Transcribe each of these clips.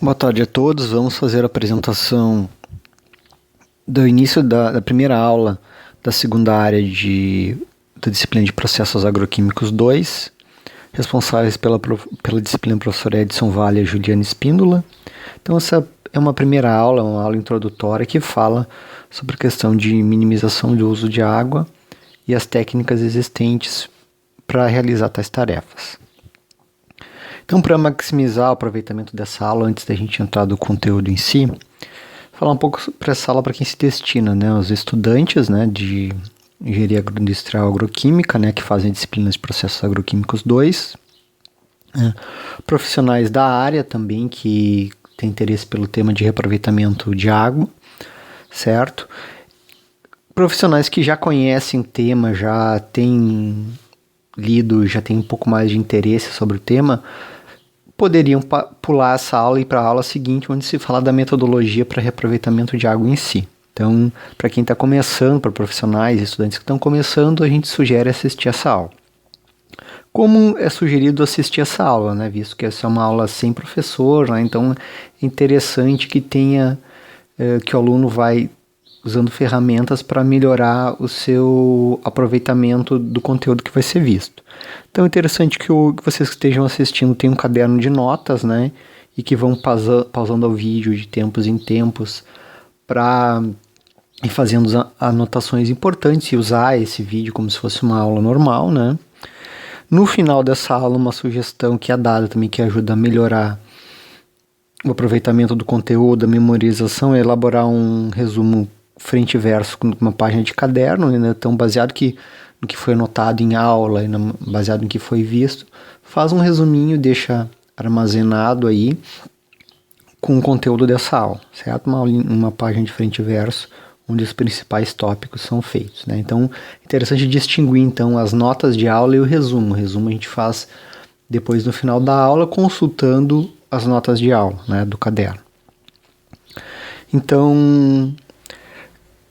Boa tarde a todos. Vamos fazer a apresentação do início da primeira aula da segunda área da disciplina de Processos Agroquímicos 2, responsáveis pela disciplina professora Edson Vale e Juliana Espíndola. Então essa é uma primeira aula, uma aula introdutória que fala sobre a questão de minimização do uso de água e as técnicas existentes para realizar tais tarefas. Então, para maximizar o aproveitamento dessa aula, antes da gente entrar no conteúdo em si, falar um pouco sobre essa aula para quem se destina, né? Os estudantes, né, de Engenharia Agroindustrial Agroquímica, né, que fazem disciplinas de Processos Agroquímicos 2, profissionais da área também que têm interesse pelo tema de reaproveitamento de água, certo? Profissionais que já conhecem o tema, já têm lido, já têm um pouco mais de interesse sobre o tema, poderiam pular essa aula e ir para a aula seguinte, onde se fala da metodologia para reaproveitamento de água em si. Então, para quem está começando, para profissionais e estudantes que estão começando, a gente sugere assistir essa aula. Como é sugerido assistir essa aula, né? Visto que essa é uma aula sem professor, né? Então é interessante que tenha, que o aluno vai usando ferramentas para melhorar o seu aproveitamento do conteúdo que vai ser visto. Então é interessante que vocês que estejam assistindo tenham um caderno de notas, né? E que vão pausando o vídeo de tempos em tempos para ir fazendo anotações importantes e usar esse vídeo como se fosse uma aula normal, né? No final dessa aula, uma sugestão que é dada também, que ajuda a melhorar o aproveitamento do conteúdo, a memorização, é elaborar um resumo frente e verso com uma página de caderno, né? Então, baseado no que foi anotado em aula e baseado no que foi visto, faz um resuminho, deixa armazenado aí com o conteúdo dessa aula, certo? Uma página de frente e verso, onde os principais tópicos são feitos, né? Então, é interessante distinguir, então, as notas de aula e o resumo. O resumo a gente faz depois no final da aula, consultando as notas de aula, né, do caderno. Então,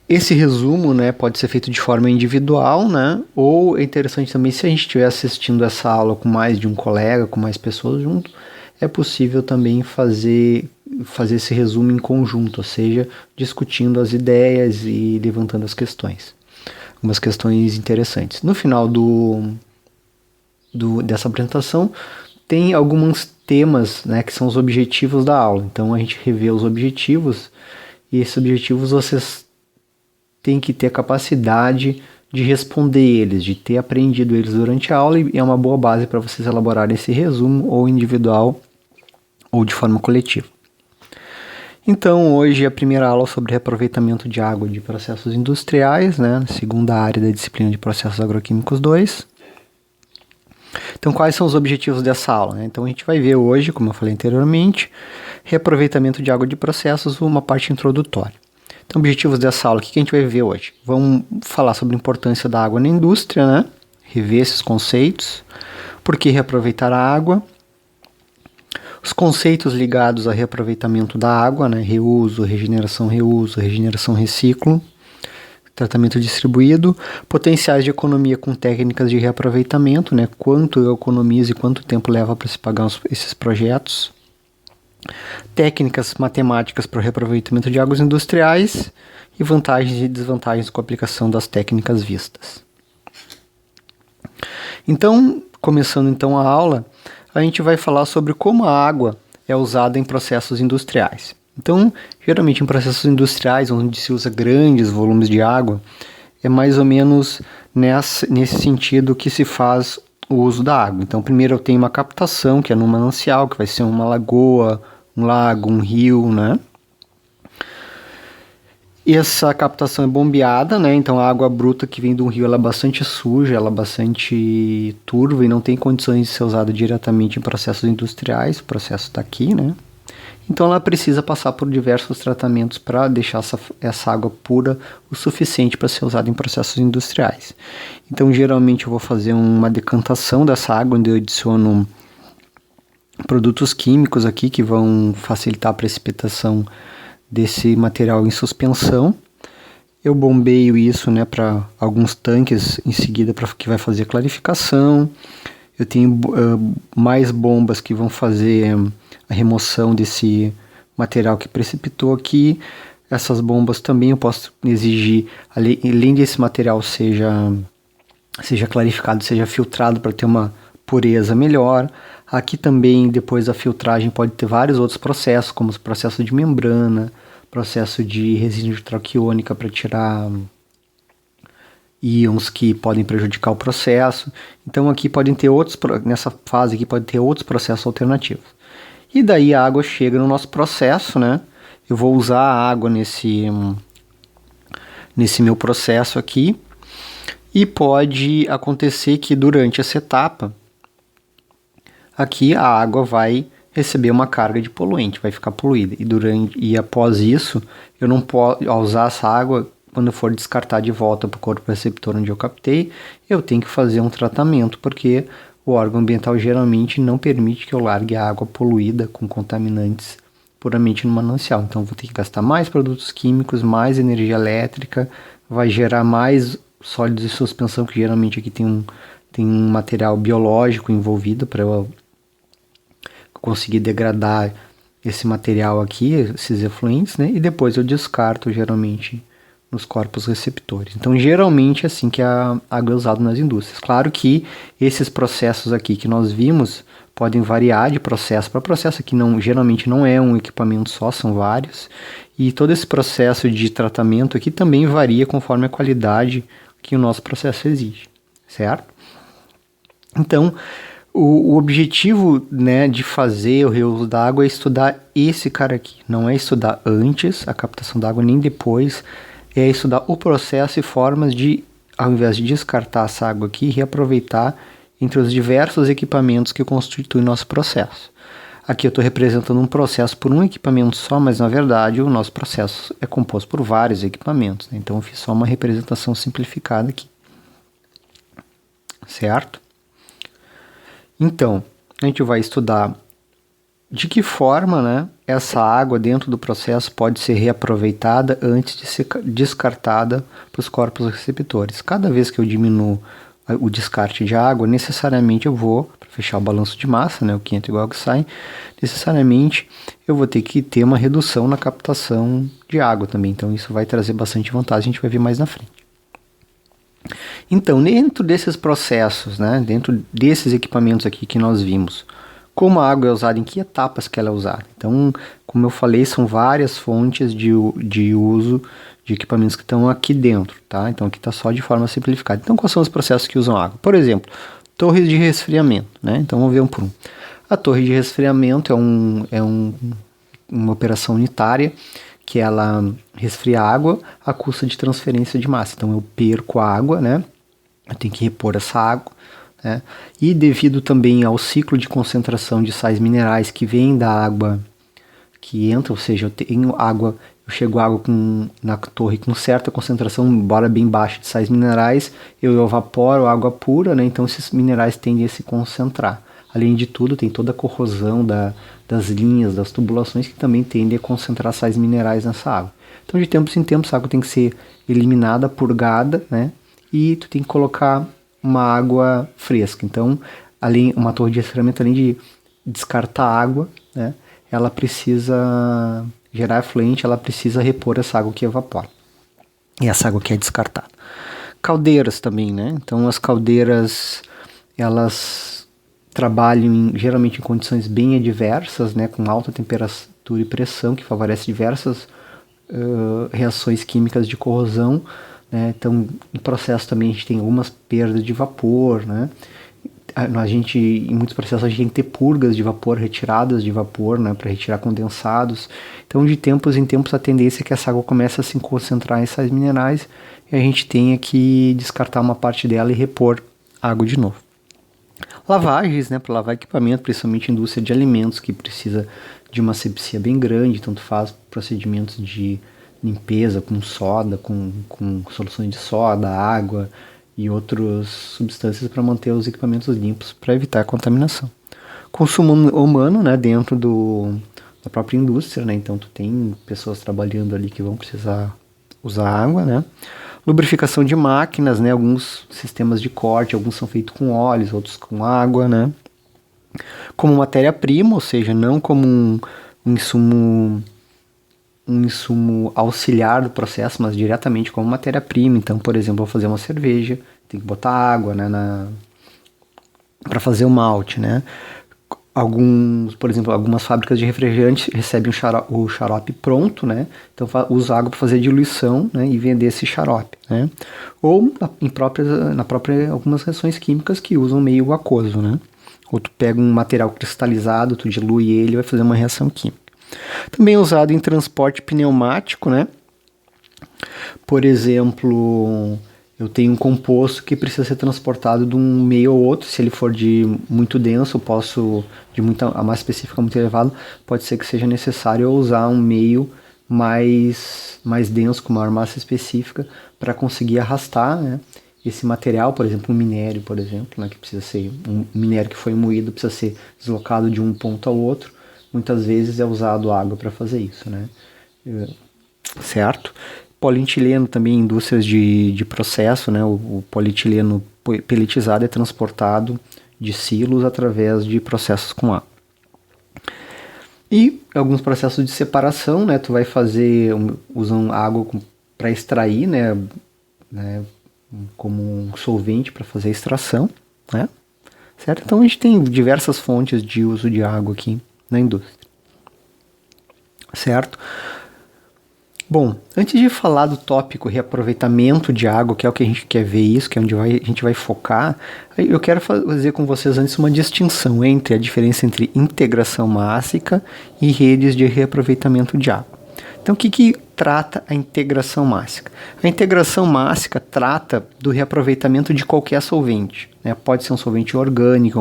esse resumo, né, pode ser feito de forma individual, né, ou é interessante também, se a gente estiver assistindo essa aula com mais de um colega, com mais pessoas junto, é possível também fazer esse resumo em conjunto, ou seja, discutindo as ideias e levantando as questões. Algumas questões interessantes. No final dessa apresentação, tem alguns temas, né, que são os objetivos da aula. Então a gente revê os objetivos, e esses objetivos vocês têm que ter a capacidade de responder eles, de ter aprendido eles durante a aula, e é uma boa base para vocês elaborarem esse resumo, ou individual, ou de forma coletiva. Então, hoje é a primeira aula sobre reaproveitamento de água de processos industriais, né, segunda área da disciplina de Processos Agroquímicos 2. Então, quais são os objetivos dessa aula, né? Então, a gente vai ver hoje, como eu falei anteriormente, reaproveitamento de água de processos, uma parte introdutória. Então, objetivos dessa aula, o que a gente vai ver hoje? Vamos falar sobre a importância da água na indústria, né? Rever esses conceitos, por que reaproveitar a água, os conceitos ligados a reaproveitamento da água, né? Reuso, regeneração, reciclo, tratamento distribuído, potenciais de economia com técnicas de reaproveitamento, né? Quanto eu economizo e quanto tempo leva para se pagar esses projetos, técnicas matemáticas para o reaproveitamento de águas industriais e vantagens e desvantagens com a aplicação das técnicas vistas. Então, começando então a aula, a gente vai falar sobre como a água é usada em processos industriais. Então, geralmente em processos industriais, onde se usa grandes volumes de água, é mais ou menos nesse sentido que se faz o uso da água. Então, primeiro eu tenho uma captação, que é no manancial, que vai ser uma lagoa, um lago, um rio, né? Essa captação é bombeada, né? Então a água bruta que vem do rio, ela é bastante suja, ela é bastante turva e não tem condições de ser usada diretamente em processos industriais. O processo está aqui, né? Então ela precisa passar por diversos tratamentos para deixar essa água pura o suficiente para ser usada em processos industriais. Então geralmente eu vou fazer uma decantação dessa água, onde eu adiciono produtos químicos aqui que vão facilitar a precipitação desse material em suspensão. Eu bombeio isso, né, para alguns tanques em seguida, para que vai fazer a clarificação. Eu tenho mais bombas que vão fazer a remoção desse material que precipitou aqui. Essas bombas também eu posso exigir, além desse material seja clarificado, seja filtrado para ter uma pureza melhor. Aqui também, depois da filtragem, pode ter vários outros processos, como o processo de membrana, processo de resina traquiônica para tirar íons que podem prejudicar o processo. Então aqui podem ter nessa fase aqui pode ter outros processos alternativos. E daí a água chega no nosso processo, né? Eu vou usar a água nesse meu processo aqui. E pode acontecer que durante essa etapa, aqui a água vai receber uma carga de poluente, vai ficar poluída. E após isso, eu não posso usar essa água quando eu for descartar de volta para o corpo receptor onde eu captei, eu tenho que fazer um tratamento, porque o órgão ambiental geralmente não permite que eu largue a água poluída com contaminantes puramente no manancial. Então vou ter que gastar mais produtos químicos, mais energia elétrica, vai gerar mais sólidos de suspensão, que geralmente aqui tem um material biológico envolvido para eu conseguir degradar esse material aqui, esses efluentes, né? E depois eu descarto geralmente nos corpos receptores. Então, geralmente é assim que a água é usada nas indústrias. Claro que esses processos aqui que nós vimos podem variar de processo para processo, que geralmente não é um equipamento só, são vários. E todo esse processo de tratamento aqui também varia conforme a qualidade que o nosso processo exige, certo? Então, o objetivo, né, de fazer o reuso da água é estudar esse cara aqui. Não é estudar antes a captação da água, nem depois. É estudar o processo e formas de, ao invés de descartar essa água aqui, reaproveitar entre os diversos equipamentos que constituem nosso processo. Aqui eu estou representando um processo por um equipamento só, mas na verdade o nosso processo é composto por vários equipamentos, né? Então eu fiz só uma representação simplificada aqui. Certo? Então, a gente vai estudar de que forma, né, essa água dentro do processo pode ser reaproveitada antes de ser descartada para os corpos receptores. Cada vez que eu diminuo o descarte de água, necessariamente eu vou, para fechar o balanço de massa, né, o que entra igual ao que sai, necessariamente eu vou ter que ter uma redução na captação de água também. Então isso vai trazer bastante vantagem, a gente vai ver mais na frente. Então, dentro desses processos, né, dentro desses equipamentos aqui que nós vimos, como a água é usada, em que etapas que ela é usada. Então, como eu falei, são várias fontes de uso de equipamentos que estão aqui dentro, tá? Então, aqui está só de forma simplificada. Então, quais são os processos que usam água? Por exemplo, torres de resfriamento, né? Então, vamos ver um por um. A torre de resfriamento é uma operação unitária que ela resfria a água à custa de transferência de massa. Então, eu perco a água, né? Eu tenho que repor essa água. E devido também ao ciclo de concentração de sais minerais que vem da água que entra, ou seja, eu chego água na torre com certa concentração, embora bem baixa, de sais minerais, eu evaporo água pura, né? Então esses minerais tendem a se concentrar. Além de tudo, tem toda a corrosão das linhas, das tubulações, que também tendem a concentrar sais minerais nessa água. Então, de tempos em tempos, a água tem que ser eliminada, purgada, né? E tu tem que colocar uma água fresca. Então, uma torre de resfriamento, além de descartar água, né, ela precisa gerar efluente, ela precisa repor essa água que evapora. E essa água que é descartada. Caldeiras também, né? Então, as caldeiras, elas trabalham geralmente em condições bem adversas, né, com alta temperatura e pressão, que favorece diversas reações químicas de corrosão. Então, no processo também a gente tem algumas perdas de vapor, né? Em muitos processos a gente tem que ter purgas de vapor, retiradas de vapor, né, para retirar condensados. Então, de tempos em tempos, a tendência é que essa água comece a se concentrar em sais minerais e a gente tenha que descartar uma parte dela e repor água de novo. Lavagens, né, para lavar equipamento, principalmente indústria de alimentos, que precisa de uma asepsia bem grande, tanto faz procedimentos de limpeza com soda, com soluções de soda, água e outras substâncias para manter os equipamentos limpos, para evitar a contaminação. Consumo humano, né, dentro da própria indústria, né, então tu tem pessoas trabalhando ali que vão precisar usar água, né. Lubrificação de máquinas, né, alguns sistemas de corte, alguns são feitos com óleos, outros com água, né. como matéria-prima, ou seja, não como um insumo auxiliar do processo, mas diretamente como matéria-prima. Então, por exemplo, vou fazer uma cerveja, tem que botar água, né, para fazer o malte, né? Por exemplo, algumas fábricas de refrigerante recebem o xarope pronto, né? Então usa água para fazer a diluição, né? E vender esse xarope, né? Ou na própria algumas reações químicas que usam meio aquoso, né? Ou tu pega um material cristalizado, tu dilui ele e vai fazer uma reação química. Também é usado em transporte pneumático, né? Por exemplo, eu tenho um composto que precisa ser transportado de um meio ao outro. Se ele for de muito denso, a massa específica muito elevada, pode ser que seja necessário eu usar um meio mais denso, com maior massa específica, para conseguir arrastar, né, esse material, por exemplo, um minério, por exemplo, né, que precisa ser um minério que foi moído, precisa ser deslocado de um ponto ao outro. Muitas vezes é usado água para fazer isso, né? Certo? Polietileno também em indústrias de processo, né? O polietileno pelletizado é transportado de silos através de processos com água. E alguns processos de separação, né? Tu vai fazer, usam água para extrair, né? Como um solvente para fazer a extração, né? Certo? Então a gente tem diversas fontes de uso de água aqui na indústria. Certo? Bom, antes de falar do tópico reaproveitamento de água, que é o que a gente quer ver isso, que é onde a gente vai focar, eu quero fazer com vocês antes uma distinção entre a diferença entre integração mássica e redes de reaproveitamento de água. Então, o que trata a integração mássica? A integração mássica trata do reaproveitamento de qualquer solvente, né? Pode ser um solvente orgânico,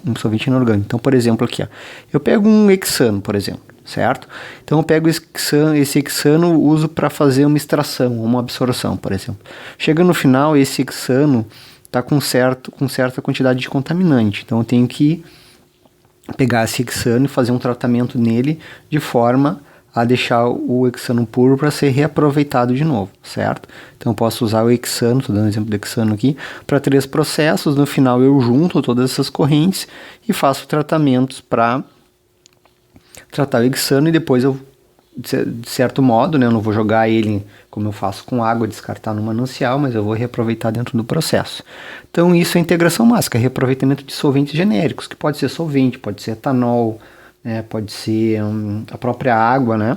um solvente inorgânico. Então, por exemplo, aqui, ó, eu pego um hexano, por exemplo, certo? Então, eu pego esse hexano, uso para fazer uma extração, uma absorção, por exemplo. Chega no final, esse hexano está com certa quantidade de contaminante. Então, eu tenho que pegar esse hexano e fazer um tratamento nele de forma a deixar o hexano puro para ser reaproveitado de novo, certo? Então eu posso usar o hexano, estou dando exemplo do hexano aqui, para 3 processos. No final eu junto todas essas correntes e faço tratamentos para tratar o hexano, e depois eu, de certo modo, né, eu não vou jogar ele como eu faço com água, descartar no manancial, mas eu vou reaproveitar dentro do processo. Então isso é integração mássica, reaproveitamento de solventes genéricos, que pode ser solvente, pode ser etanol, pode ser a própria água, né?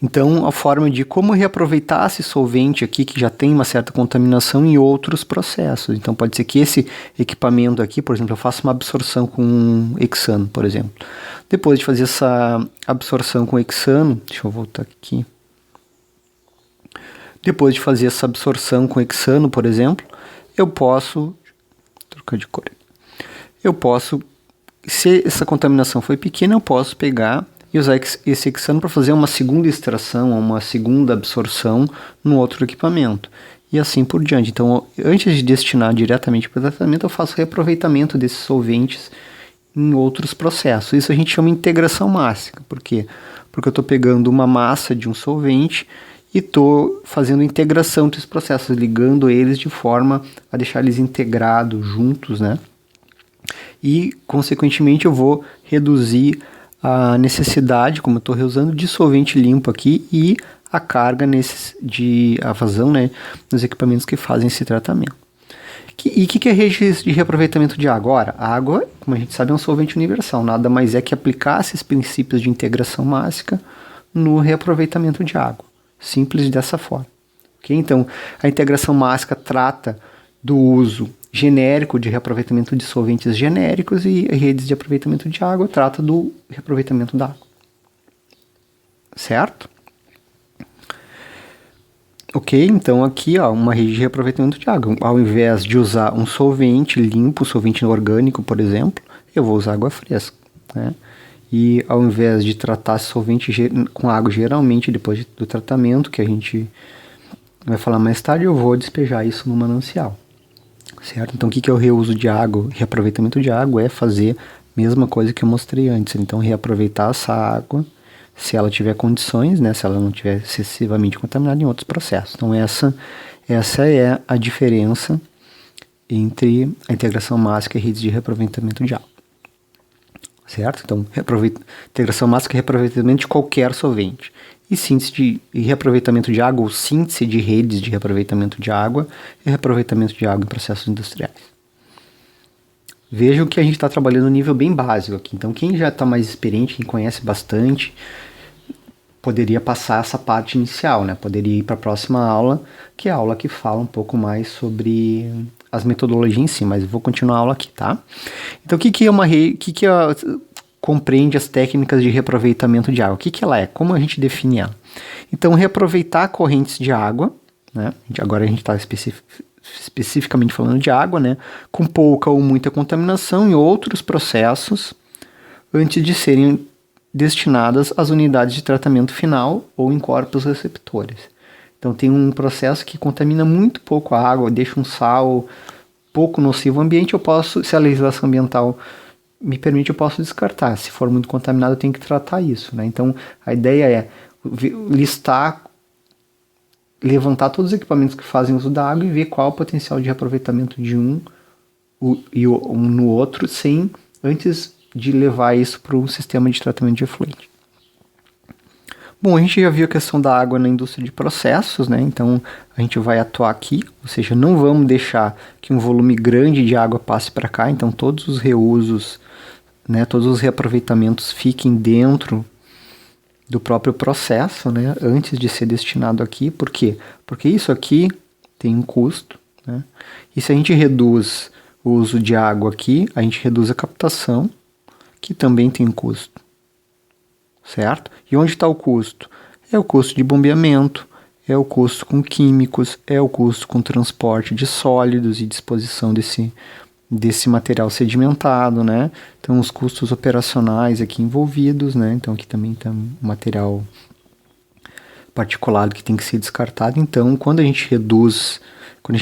Então, a forma de como reaproveitar esse solvente aqui, que já tem uma certa contaminação, em outros processos. Então, pode ser que esse equipamento aqui, por exemplo, eu faça uma absorção com um hexano, por exemplo. Depois de fazer essa absorção com hexano, deixa eu voltar aqui. Depois de fazer essa absorção com hexano, por exemplo, eu posso... trocar de cor. Eu posso... Se essa contaminação foi pequena, eu posso pegar e usar esse hexano para fazer uma segunda extração, uma segunda absorção no outro equipamento. E assim por diante. Então, antes de destinar diretamente para o tratamento, eu faço reaproveitamento desses solventes em outros processos. Isso a gente chama de integração mássica. Por quê? Porque eu estou pegando uma massa de um solvente e estou fazendo integração desses processos, ligando eles de forma a deixar eles integrados juntos, né? E, consequentemente, eu vou reduzir a necessidade, como eu estou reusando, de solvente limpo aqui e a carga a vazão, né, nos equipamentos que fazem esse tratamento. E o que é rede de reaproveitamento de água? Ora, a água, como a gente sabe, é um solvente universal, nada mais é que aplicar esses princípios de integração mássica no reaproveitamento de água. Simples dessa forma. Okay? Então, a integração mássica trata do uso genérico de reaproveitamento de solventes genéricos, e redes de aproveitamento de água trata do reaproveitamento da água. Certo? Ok, então aqui uma rede de reaproveitamento de água. Ao invés de usar um solvente limpo, solvente orgânico, por exemplo, eu vou usar água fresca, né? E ao invés de tratar solvente com água, geralmente depois do tratamento, que a gente vai falar mais tarde, eu vou despejar isso no manancial. Certo? Então, o que é o reuso de água? Reaproveitamento de água é fazer a mesma coisa que eu mostrei antes. Então, reaproveitar essa água, se ela tiver condições, né? Se ela não tiver excessivamente contaminada, em outros processos. Então, essa é a diferença entre a integração mássica e redes de reaproveitamento de água. certo? Então, integração máxima é reaproveitamento de qualquer solvente. E síntese e reaproveitamento de água, ou síntese de redes de reaproveitamento de água e reaproveitamento de água em processos industriais. Vejam que a gente está trabalhando no nível bem básico aqui. Então, quem já está mais experiente, quem conhece bastante, poderia passar essa parte inicial, né? Poderia ir para a próxima aula, que é a aula que fala um pouco mais sobre as metodologias em si, mas eu vou continuar a aula aqui, tá? Então, o que compreende as técnicas de reaproveitamento de água? O que ela é? Como a gente define ela? Então, reaproveitar correntes de água, né? Agora a gente está especificamente falando de água, né? Com pouca ou muita contaminação e outros processos antes de serem destinadas às unidades de tratamento final ou em corpos receptores. Então tem um processo que contamina muito pouco a água, deixa um sal pouco nocivo ao ambiente, se a legislação ambiental me permite, eu posso descartar. Se for muito contaminado, eu tenho que tratar isso, né? Então a ideia é levantar todos os equipamentos que fazem uso da água e ver qual o potencial de reaproveitamento de um no outro, sem antes de levar isso para um sistema de tratamento de efluente. Bom, a gente já viu a questão da água na indústria de processos, né? Então a gente vai atuar aqui, ou seja, não vamos deixar que um volume grande de água passe para cá, então todos os reusos, né, todos os reaproveitamentos fiquem dentro do próprio processo, né, antes de ser destinado aqui. Por quê? Porque isso aqui tem um custo, né? E se a gente reduz o uso de água aqui, a gente reduz a captação, que também tem um custo, certo? E onde está o custo? É o custo de bombeamento, é o custo com químicos, é o custo com transporte de sólidos e disposição desse material sedimentado, né? Então, os custos operacionais aqui envolvidos, né? Então, aqui também tem um material particulado que tem que ser descartado. Então, quando a gente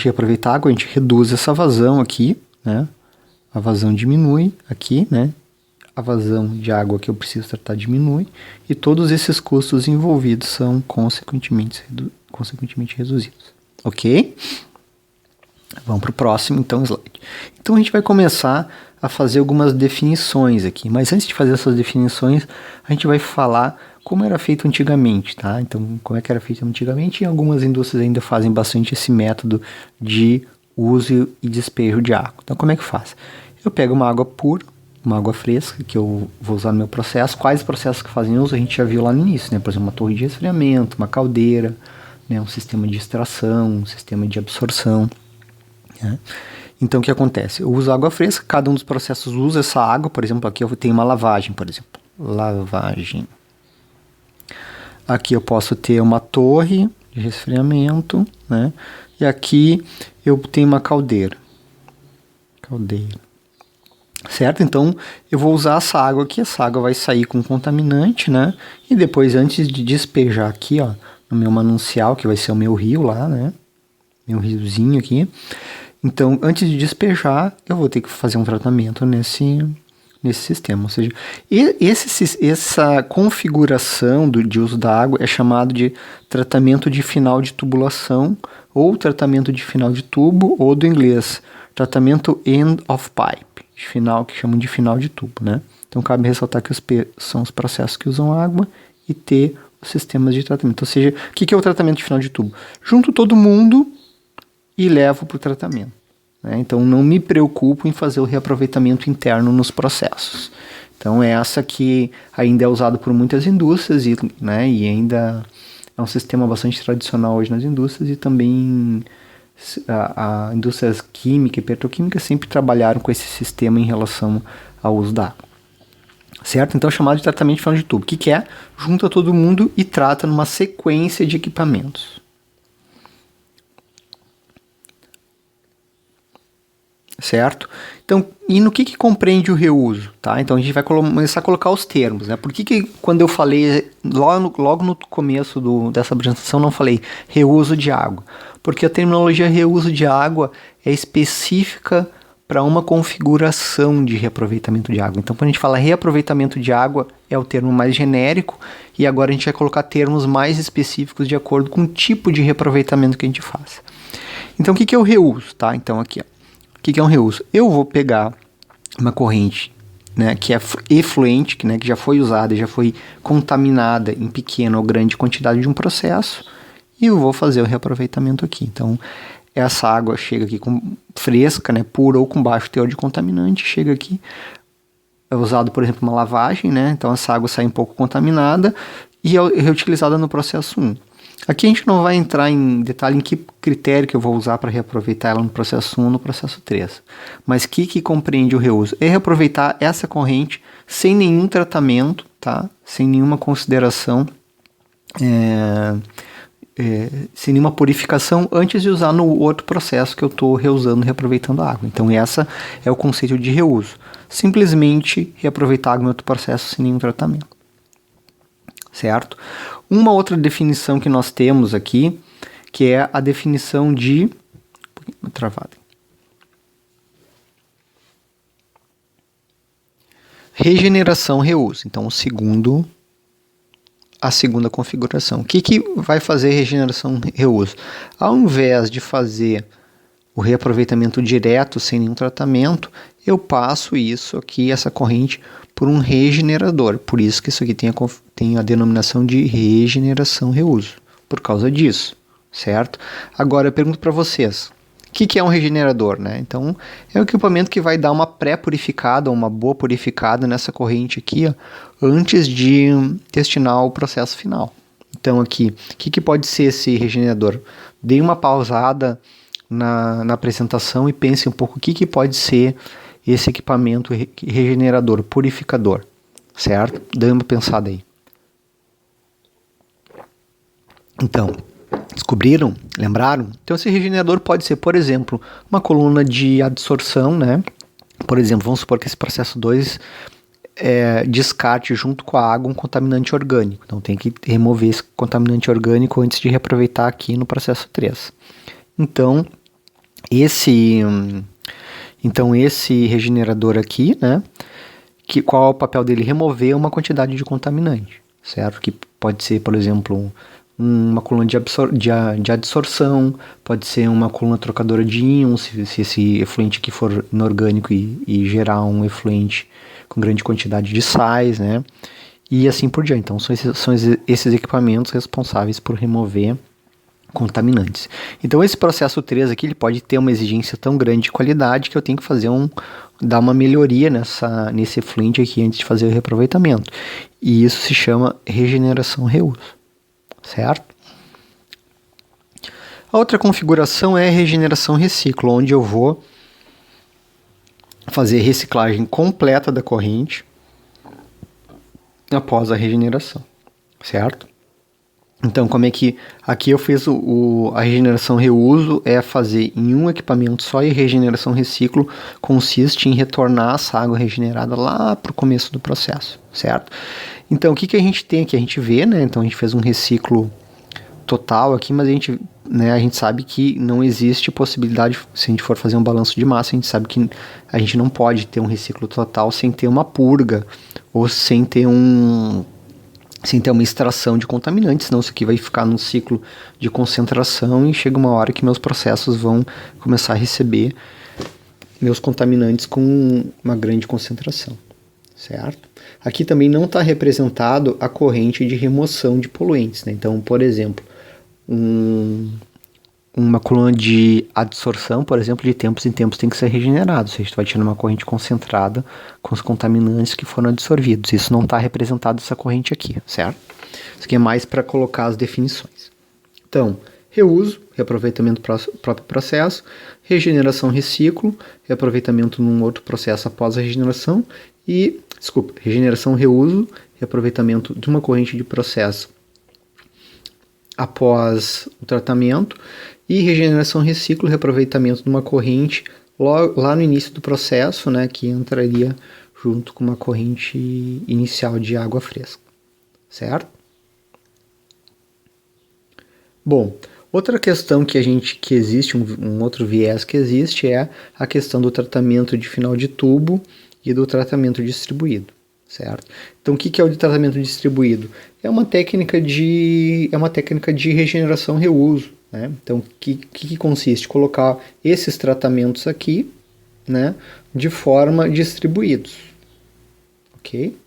reaproveita a água, a gente reduz essa vazão aqui, né? A vazão diminui aqui, né? A vazão de água que eu preciso tratar diminui, e todos esses custos envolvidos são consequentemente reduzidos. Ok? Vamos para o próximo, então, slide. Então, a gente vai começar a fazer algumas definições aqui, mas antes de fazer essas definições, a gente vai falar como era feito antigamente, tá? Então, como é que era feito antigamente, e algumas indústrias ainda fazem bastante esse método de uso e despejo de água. Então, como é que faz? Eu pego uma água pura, uma água fresca, que eu vou usar no meu processo. Quais processos que fazem uso? A gente já viu lá no início, né? Por exemplo, uma torre de resfriamento, uma caldeira, né? Um sistema de extração, um sistema de absorção, né? Então, o que acontece? Eu uso água fresca, cada um dos processos usa essa água. Por exemplo, aqui eu tenho uma lavagem, por exemplo. Lavagem. Aqui eu posso ter uma torre de resfriamento, né? E aqui eu tenho uma caldeira. Certo? Então, eu vou usar essa água aqui. Essa água vai sair com contaminante, né? E depois, antes de despejar aqui, ó, no meu manancial, que vai ser o meu rio lá, né? Meu riozinho aqui. Então, antes de despejar, eu vou ter que fazer um tratamento nesse sistema. Ou seja, essa configuração de uso da água é chamado de tratamento de final de tubulação, ou tratamento de final de tubo, ou do inglês, tratamento end of pipe, que chamam de final de tubo, né? Então, cabe ressaltar que os P são os processos que usam água e T, os sistemas de tratamento. Ou seja, o que é o tratamento de final de tubo? Junto todo mundo e levo para o tratamento, né? Então, não me preocupo em fazer o reaproveitamento interno nos processos. Então, essa que ainda é usado por muitas indústrias, né, e ainda é um sistema bastante tradicional hoje nas indústrias, e também a indústrias química e petroquímica sempre trabalharam com esse sistema em relação ao uso da água. Certo? Então, é chamado de tratamento de final de tubo. O que é? Junta todo mundo e trata numa sequência de equipamentos. Certo? Então, e no que compreende o reuso? Tá? Então, a gente vai começar a colocar os termos, né? Por que quando eu falei, logo no começo dessa apresentação, não falei reuso de água? Porque a terminologia reuso de água é específica para uma configuração de reaproveitamento de água. Então, quando a gente fala reaproveitamento de água, é o termo mais genérico, e agora a gente vai colocar termos mais específicos de acordo com o tipo de reaproveitamento que a gente faz. Então, o que é o reuso? Tá? Então, aqui, ó. O que é um reuso? Eu vou pegar uma corrente né, que é efluente, né, que já foi usada, já foi contaminada em pequena ou grande quantidade de um processo, e eu vou fazer o reaproveitamento aqui. Então, essa água chega aqui fresca, né, pura ou com baixo teor de contaminante, chega aqui, é usado, por exemplo, uma lavagem, né, então essa água sai um pouco contaminada e é reutilizada no processo 1. Aqui a gente não vai entrar em detalhe em que critério que eu vou usar para reaproveitar ela no processo 1 ou no processo 3. Mas o que compreende o reuso? É reaproveitar essa corrente sem nenhum tratamento, tá? Sem nenhuma consideração, sem nenhuma purificação antes de usar no outro processo que eu estou reusando, reaproveitando a água. Então essa é o conceito de reuso. Simplesmente reaproveitar a água em outro processo sem nenhum tratamento. Certo? Uma outra definição que nós temos aqui, que é a definição de... Um pouquinho travado. Regeneração, reuso. Então, a segunda configuração. O que vai fazer regeneração, reuso? Ao invés de fazer o reaproveitamento direto, sem nenhum tratamento, eu passo isso aqui, essa corrente, por um regenerador. Por isso que isso aqui tem a denominação de regeneração, reuso. Por causa disso, certo? Agora eu pergunto para vocês, o que é um regenerador, né? Então, é um equipamento que vai dar uma pré-purificada, uma boa purificada nessa corrente aqui, ó, antes de destinar o processo final. Então aqui, o que pode ser esse regenerador? Dei uma pausada na apresentação e pense um pouco o que pode ser esse equipamento regenerador, purificador, certo? Dê uma pensada aí. Então, descobriram? Lembraram? Então esse regenerador pode ser, por exemplo, uma coluna de adsorção, né? Por exemplo, vamos supor que esse processo 2 descarte junto com a água um contaminante orgânico. Então tem que remover esse contaminante orgânico antes de reaproveitar aqui no processo 3. Então esse regenerador aqui, né, qual é o papel dele? Remover uma quantidade de contaminante, certo? Que pode ser, por exemplo, uma coluna de adsorção, pode ser uma coluna trocadora de íons, se esse efluente aqui for inorgânico e gerar um efluente com grande quantidade de sais, né? E assim por diante. Então são esses equipamentos responsáveis por remover contaminantes. Então esse processo 3 aqui, ele pode ter uma exigência tão grande de qualidade que eu tenho que fazer dar uma melhoria nesse efluente aqui antes de fazer o reaproveitamento. E isso se chama regeneração, reuso, certo? A outra configuração é regeneração, reciclo, onde eu vou fazer reciclagem completa da corrente após a regeneração, certo? Então, como é que aqui eu fiz a regeneração, reuso, é fazer em um equipamento só, e regeneração, reciclo consiste em retornar essa água regenerada lá para o começo do processo, certo? Então, o que a gente tem aqui? A gente vê, né? Então, a gente fez um reciclo total aqui, mas a gente sabe que não existe possibilidade, se a gente for fazer um balanço de massa, a gente sabe que a gente não pode ter um reciclo total sem ter uma purga ou sem ter uma extração de contaminantes, senão isso aqui vai ficar num ciclo de concentração e chega uma hora que meus processos vão começar a receber meus contaminantes com uma grande concentração, certo? Aqui também não está representado a corrente de remoção de poluentes, né? Então, por exemplo, uma coluna de adsorção, por exemplo, de tempos em tempos tem que ser regenerado. Ou seja, tu vai tirar uma corrente concentrada com os contaminantes que foram absorvidos. Isso não está representado nessa corrente aqui, certo? Isso aqui é mais para colocar as definições. Então, reuso, reaproveitamento do próprio processo, regeneração, reciclo, reaproveitamento num outro processo após a regeneração regeneração, reuso, reaproveitamento de uma corrente de processo após o tratamento, e regeneração, reciclo, reaproveitamento de uma corrente lá no início do processo, né, que entraria junto com uma corrente inicial de água fresca, certo? Bom, outra questão que existe, um outro viés que existe é a questão do tratamento de final de tubo e do tratamento distribuído, certo? Então, o que é o de tratamento distribuído? É uma técnica de regeneração, reuso, né? Então, o que consiste? Colocar esses tratamentos aqui, né, de forma distribuídos, ok?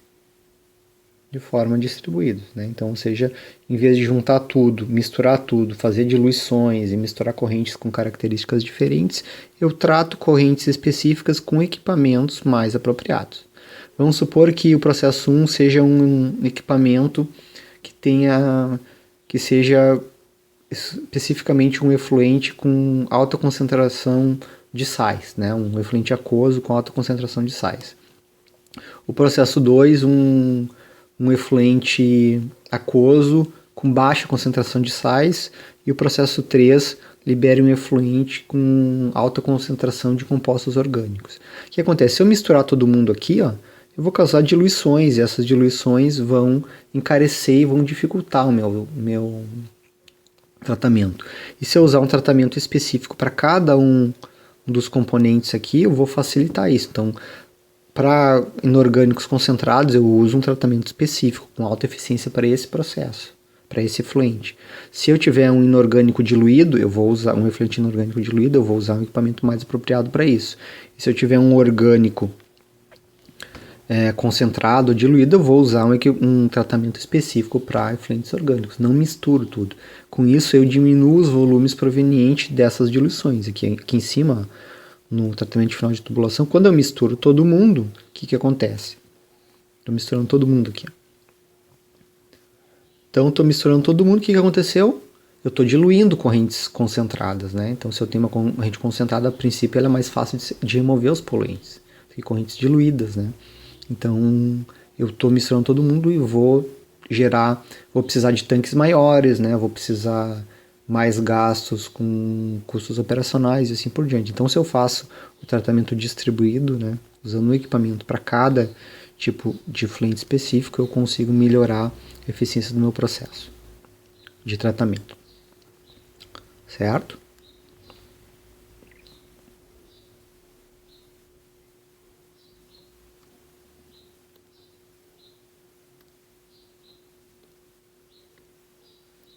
De forma distribuída, né? Então, ou seja, em vez de juntar tudo, misturar tudo, fazer diluições e misturar correntes com características diferentes, eu trato correntes específicas com equipamentos mais apropriados. Vamos supor que o processo 1 seja um equipamento que seja especificamente um efluente com alta concentração de sais, né? Um efluente aquoso com alta concentração de sais. O processo 2, um efluente aquoso com baixa concentração de sais, e o processo 3 libera um efluente com alta concentração de compostos orgânicos. O que acontece? Se eu misturar todo mundo aqui, ó, eu vou causar diluições, e essas diluições vão encarecer e vão dificultar o meu tratamento. E se eu usar um tratamento específico para cada um dos componentes aqui, eu vou facilitar isso. Então, para inorgânicos concentrados, eu uso um tratamento específico com alta eficiência para esse processo, para esse efluente. Se eu tiver um inorgânico diluído, eu vou usar um efluente inorgânico diluído, eu vou usar um equipamento mais apropriado para isso. E se eu tiver um orgânico concentrado ou diluído, eu vou usar um tratamento específico para efluentes orgânicos. Não misturo tudo. Com isso, eu diminuo os volumes provenientes dessas diluições. Aqui em cima, no tratamento final de tubulação, quando eu misturo todo mundo, o que acontece? Estou misturando todo mundo aqui. Então, estou misturando todo mundo, o que aconteceu? Eu estou diluindo correntes concentradas, né? Então, se eu tenho uma corrente concentrada, a princípio ela é mais fácil de remover os poluentes. Tem correntes diluídas, né? Então, eu estou misturando todo mundo e vou precisar de tanques maiores, né? Vou precisar mais gastos com custos operacionais e assim por diante. Então, se eu faço o tratamento distribuído, né, usando um equipamento para cada tipo de efluente específico, eu consigo melhorar a eficiência do meu processo de tratamento. Certo?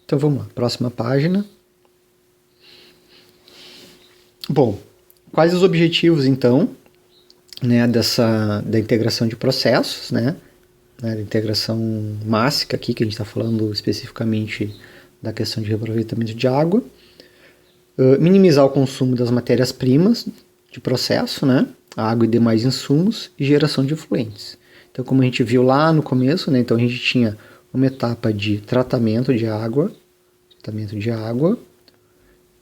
Então vamos lá, próxima página. Bom, quais os objetivos então, né, da integração de processos, né, da integração mássica aqui, que a gente está falando especificamente da questão de reaproveitamento de água, minimizar o consumo das matérias-primas de processo, né, água e demais insumos, e geração de efluentes. Então, como a gente viu lá no começo, né, então a gente tinha uma etapa de tratamento de água,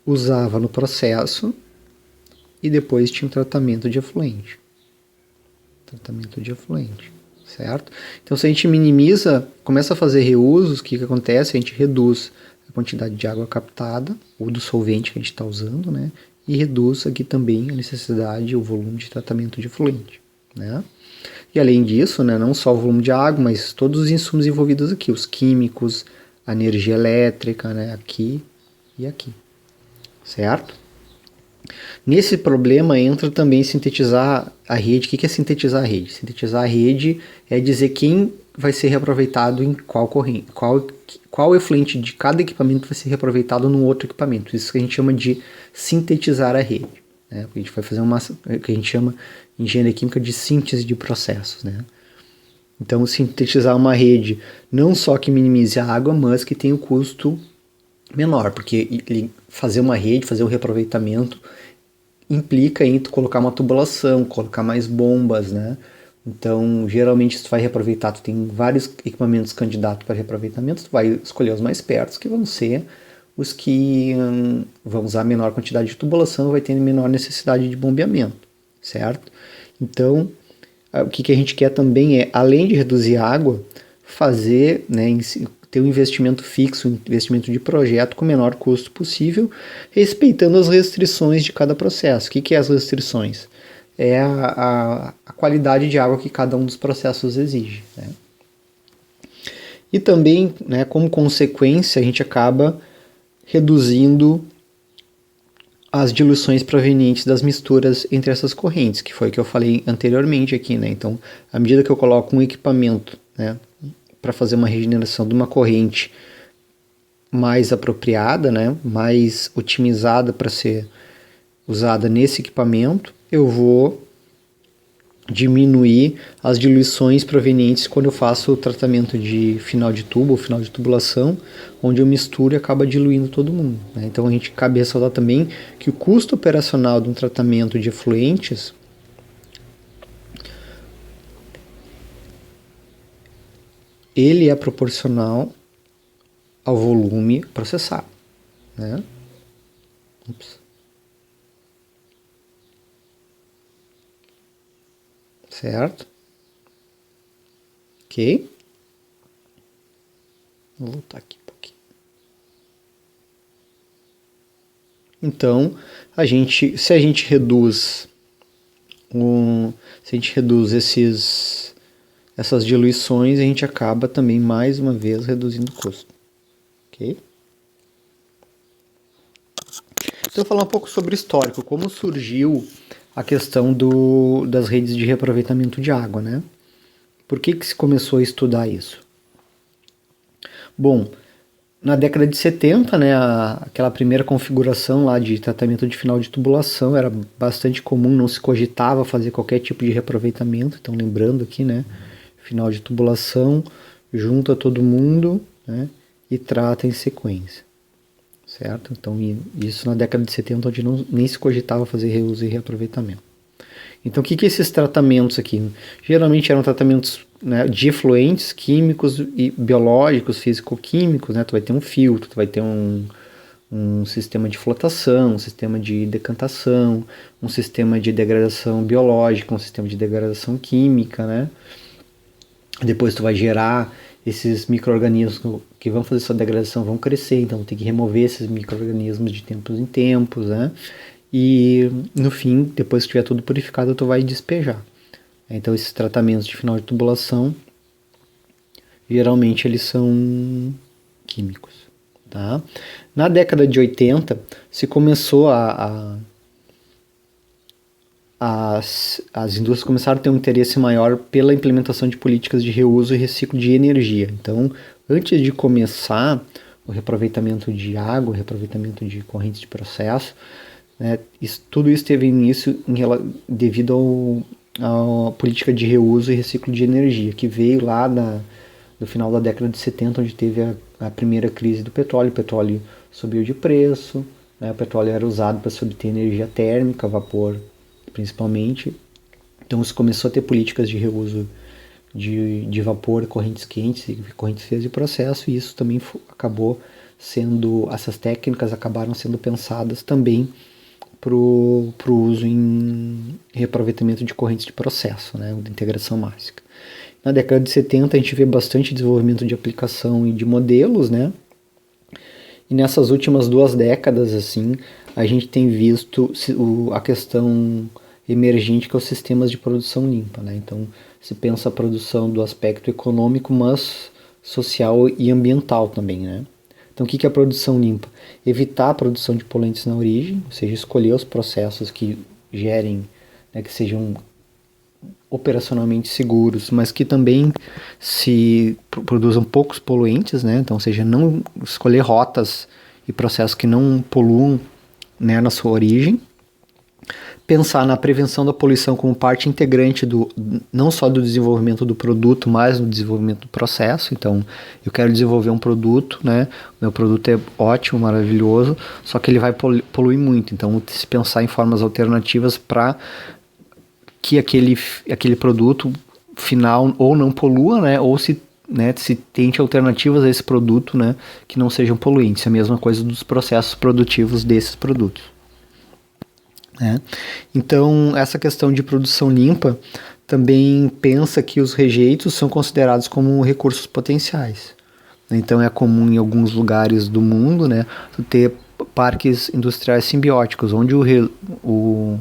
usava no processo, e depois tinha o tratamento de efluente. Certo? Então, se a gente começa a fazer reusos, o que acontece? A gente reduz a quantidade de água captada, ou do solvente que a gente está usando, né? E reduz aqui também a necessidade, o volume de tratamento de efluente, né? E além disso, né, não só o volume de água, mas todos os insumos envolvidos aqui, os químicos, a energia elétrica, né, aqui e aqui, certo? Nesse problema entra também sintetizar a rede. O que é sintetizar a rede? Sintetizar a rede é dizer quem vai ser reaproveitado em qual corrente, qual efluente de cada equipamento vai ser reaproveitado no outro equipamento. Isso que a gente chama de sintetizar a rede, né? A gente vai fazer o que a gente chama em engenharia química de síntese de processos, né? Então, sintetizar uma rede não só que minimize a água, mas que tenha o custo menor, porque fazer uma rede, fazer um reaproveitamento implica em tu colocar uma tubulação, colocar mais bombas, né? Então, geralmente, se tu vai reaproveitar, tu tem vários equipamentos candidatos para reaproveitamento, tu vai escolher os mais perto, que vão ser os que vão usar a menor quantidade de tubulação, vai ter menor necessidade de bombeamento, certo? Então, o que a gente quer também é, além de reduzir a água, fazer, né, ter um investimento fixo, um investimento de projeto com o menor custo possível, respeitando as restrições de cada processo. O que é as restrições? É a qualidade de água que cada um dos processos exige, né? E também, né, como consequência, a gente acaba reduzindo as diluições provenientes das misturas entre essas correntes, que foi o que eu falei anteriormente aqui, né? Então, à medida que eu coloco um equipamento, né, para fazer uma regeneração de uma corrente mais apropriada, né, mais otimizada para ser usada nesse equipamento, eu vou diminuir as diluições provenientes quando eu faço o tratamento de final de tubo ou final de tubulação, onde eu misturo e acaba diluindo todo mundo, né? Então a gente cabe ressaltar também que o custo operacional de um tratamento de efluentes ele é proporcional ao volume processado, né? Ups. Certo? Ok? Vou voltar aqui um pouquinho. Então, se a gente reduz essas diluições, a gente acaba também mais uma vez reduzindo o custo. Ok? Então, eu vou falar um pouco sobre o histórico, como surgiu a questão das redes de reaproveitamento de água, né? Por que se começou a estudar isso? Bom, na década de 70, né, aquela primeira configuração lá de tratamento de final de tubulação era bastante comum, não se cogitava fazer qualquer tipo de reaproveitamento. Então, lembrando aqui, né, final de tubulação, junta todo mundo, né, e trata em sequência, certo? Então, isso na década de 70, onde nem se cogitava fazer reuso e reaproveitamento. Então, o que esses tratamentos aqui? Geralmente eram tratamentos, né, de efluentes químicos e biológicos, físico-químicos, né? Tu vai ter um filtro, tu vai ter um sistema de flotação, um sistema de decantação, um sistema de degradação biológica, um sistema de degradação química, né? Depois tu vai gerar esses micro-organismos que vão fazer essa degradação, vão crescer, então tem que remover esses micro-organismos de tempos em tempos, né? E no fim, depois que tiver tudo purificado, tu vai despejar. Então esses tratamentos de final de tubulação, geralmente eles são químicos, tá? Na década de 80, se começou as indústrias começaram a ter um interesse maior pela implementação de políticas de reuso e reciclo de energia. Então, antes de começar o reaproveitamento de água, o reaproveitamento de correntes de processo, né, tudo isso teve início devido à política de reuso e reciclo de energia, que veio lá do final da década de 70, onde teve a primeira crise do petróleo. O petróleo subiu de preço, né, o petróleo era usado para se obter energia térmica, vapor principalmente. Então se começou a ter políticas de reuso de vapor, correntes quentes e correntes frias de processo, e isso também essas técnicas acabaram sendo pensadas também para o uso em reaproveitamento de correntes de processo, né, de integração mássica. Na década de 70 a gente vê bastante desenvolvimento de aplicação e de modelos, né? E nessas últimas 2 décadas, assim, a gente tem visto a questão emergente, que é os sistemas de produção limpa, né? Então, se pensa a produção do aspecto econômico, mas social e ambiental também, né? Então, o que é a produção limpa? Evitar a produção de poluentes na origem, ou seja, escolher os processos que gerem, né, que sejam operacionalmente seguros, mas que também se produzam poucos poluentes, né? Então, ou seja, não escolher rotas e processos que não poluam, né, na sua origem. Pensar na prevenção da poluição como parte integrante não só do desenvolvimento do produto, mas no desenvolvimento do processo. Então, eu quero desenvolver um produto, né? Meu produto é ótimo, maravilhoso, só que ele vai poluir muito. Então, se pensar em formas alternativas para que aquele produto final ou não polua, né? Ou se tente alternativas a esse produto, né, que não sejam poluentes. É a mesma coisa dos processos produtivos desses produtos, né? Então, essa questão de produção limpa também pensa que os rejeitos são considerados como recursos potenciais. Então, é comum em alguns lugares do mundo, né, ter parques industriais simbióticos, onde o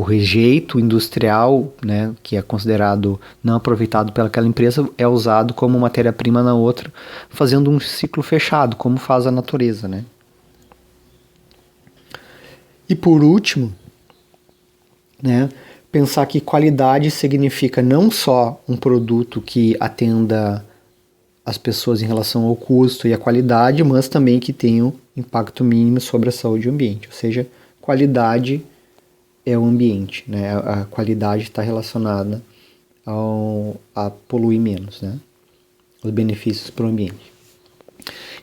rejeito industrial, né, que é considerado não aproveitado pelaquela empresa, é usado como matéria-prima na outra, fazendo um ciclo fechado, como faz a natureza, né? E por último, né, pensar que qualidade significa não só um produto que atenda as pessoas em relação ao custo e à qualidade, mas também que tenha um impacto mínimo sobre a saúde e o ambiente, ou seja, qualidade é o ambiente, né? A qualidade está relacionada a poluir menos, né? Os benefícios para o ambiente.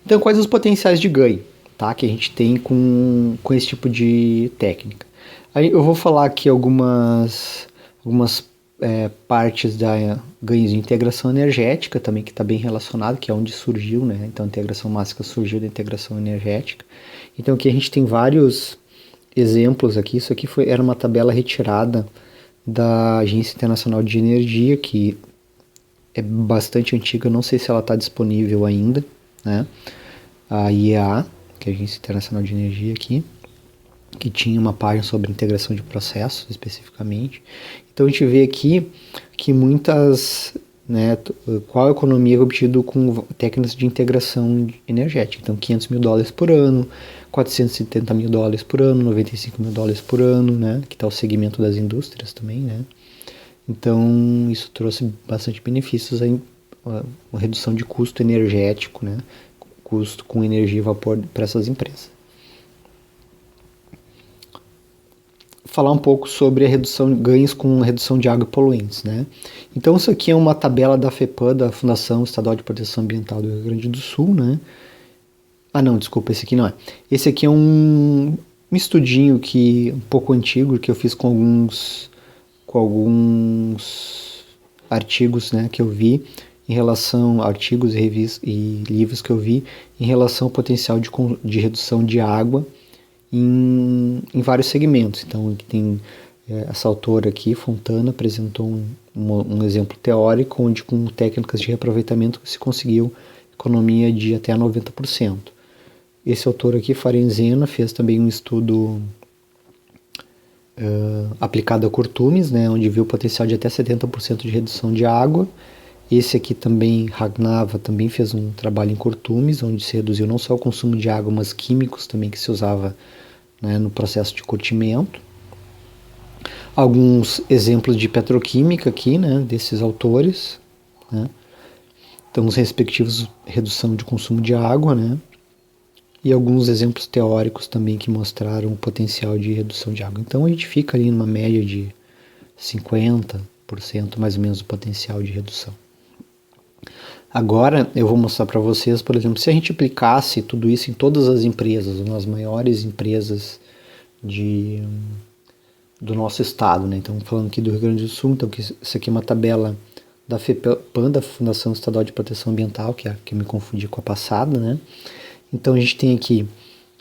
Então, quais os potenciais de ganho, tá? Que a gente tem com esse tipo de técnica? Aí eu vou falar aqui algumas partes da ganhos de integração energética também, que está bem relacionado, que é onde surgiu, né? Então, a integração mássica surgiu da integração energética. Então, aqui a gente tem vários exemplos aqui. Isso aqui era uma tabela retirada da Agência Internacional de Energia, que é bastante antiga, não sei se ela está disponível ainda, né? A IEA, que é a Agência Internacional de Energia aqui, que tinha uma página sobre integração de processos especificamente. Então a gente vê aqui que muitas, né, qual a economia é obtida com técnicas de integração energética. Então $500 mil por ano, $470 mil por ano, $95 mil por ano, né, que está o segmento das indústrias também, né. Então isso trouxe bastante benefícios, a redução de custo energético, né, custo com energia e vapor para essas empresas. Falar um pouco sobre a ganhos com redução de água e poluentes, né? Então isso aqui é uma tabela da FEPAM, da Fundação Estadual de Proteção Ambiental do Rio Grande do Sul, né? Ah não, desculpa, esse aqui não é. Esse aqui é um estudinho um pouco antigo que eu fiz com alguns artigos, né, que eu vi em relação a artigos e livros que eu vi em relação ao potencial de redução de água em vários segmentos. Então, tem essa autora aqui, Fontana, apresentou um exemplo teórico onde com técnicas de reaproveitamento se conseguiu economia de até 90%. Esse autor aqui, Farenzena, fez também um estudo aplicado a curtumes, né, onde viu o potencial de até 70% de redução de água. Esse aqui também, Ragnava, também fez um trabalho em curtumes, onde se reduziu não só o consumo de água, mas químicos também que se usava, né, no processo de curtimento. Alguns exemplos de petroquímica aqui, né, desses autores, né. Então, os respectivos redução de consumo de água, né, e alguns exemplos teóricos também que mostraram o potencial de redução de água. Então, a gente fica ali numa média de 50% mais ou menos do potencial de redução. Agora eu vou mostrar para vocês, por exemplo, se a gente aplicasse tudo isso em todas as empresas, nas maiores empresas do nosso estado, né? Então, falando aqui do Rio Grande do Sul, então isso aqui é uma tabela da FEPAM, da Fundação Estadual de Proteção Ambiental, que eu me confundi com a passada, né? Então a gente tem aqui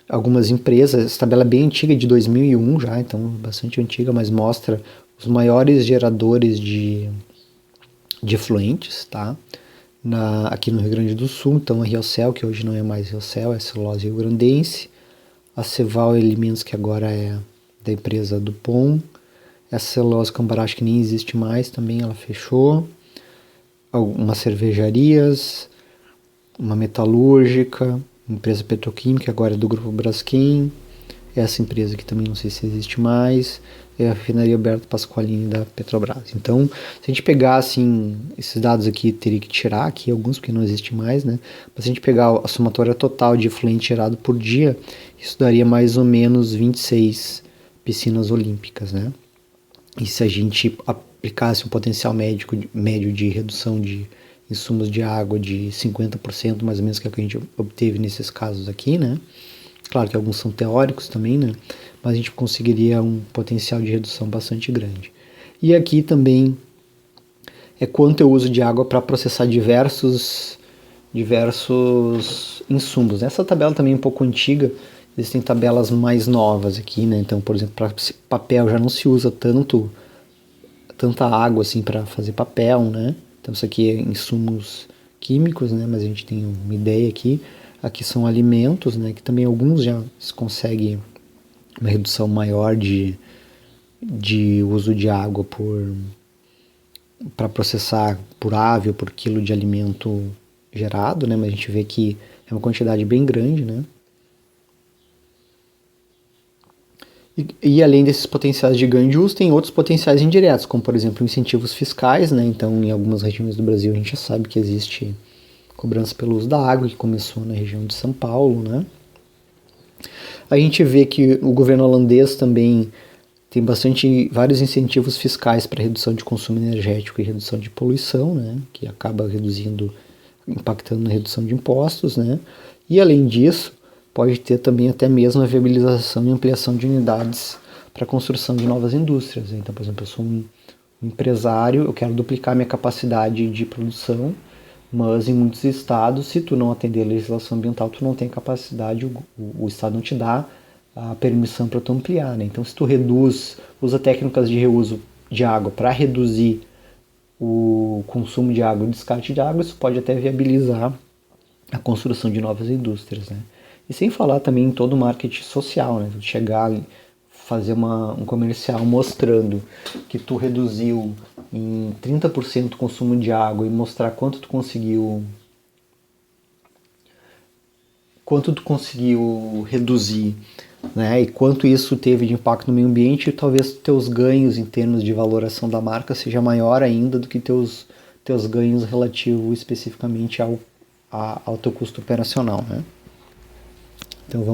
algumas empresas, essa tabela é bem antiga, de 2001 já, então bastante antiga, mas mostra os maiores geradores de efluentes, tá? Aqui no Rio Grande do Sul, então a Riocel, que hoje não é mais Riocel, é Celulose Rio Grandense, a Ceval Alimentos, que agora é da empresa Dupont, essa Celulose Cambará, que nem existe mais, também ela fechou, algumas cervejarias, uma metalúrgica, empresa petroquímica, agora é do Grupo Braskem, essa empresa que também não sei se existe mais, é a refinaria Alberto Pasqualini da Petrobras. Então, se a gente pegar assim, esses dados aqui, teria que tirar aqui alguns, porque não existe mais, né? Mas se a gente pegar a somatória total de efluente gerado por dia, isso daria mais ou menos 26 piscinas olímpicas, né? E se a gente aplicasse um potencial médio de redução de insumos de água de 50%, mais ou menos, que é o que a gente obteve nesses casos aqui, né? Claro que alguns são teóricos também, né? Mas a gente conseguiria um potencial de redução bastante grande. E aqui também é quanto eu uso de água para processar diversos insumos. Essa tabela também é um pouco antiga, existem tabelas mais novas aqui, né? Então, por exemplo, para papel já não se usa tanta água assim para fazer papel, né? Então isso aqui é insumos químicos, né? Mas a gente tem uma ideia aqui. Aqui são alimentos, né? Que também alguns já se consegue uma redução maior de uso de água para processar por ave ou por quilo de alimento gerado, né? Mas a gente vê que é uma quantidade bem grande, né? E além desses potenciais de ganho de uso, tem outros potenciais indiretos, como por exemplo incentivos fiscais, né? Então, em algumas regiões do Brasil a gente já sabe que existe cobrança pelo uso da água, que começou na região de São Paulo, né? A gente vê que o governo holandês também tem vários incentivos fiscais para redução de consumo energético e redução de poluição, né, que acaba impactando na redução de impostos, né, e além disso, pode ter também até mesmo a viabilização e ampliação de unidades para a construção de novas indústrias. Então, por exemplo, eu sou um empresário, eu quero duplicar minha capacidade de produção, mas em muitos estados, se tu não atender a legislação ambiental, tu não tem capacidade, o estado não te dá a permissão para tu ampliar, né? Então, se tu usa técnicas de reuso de água para reduzir o consumo de água e o descarte de água, isso pode até viabilizar a construção de novas indústrias, né? E sem falar também em todo o marketing social, né? Tu chegar e fazer um comercial mostrando que tu reduziu em 30% o consumo de água e mostrar quanto tu conseguiu reduzir, né, e quanto isso teve de impacto no meio ambiente, e talvez teus ganhos em termos de valoração da marca seja maior ainda do que teus ganhos relativos especificamente ao teu custo operacional, né? Então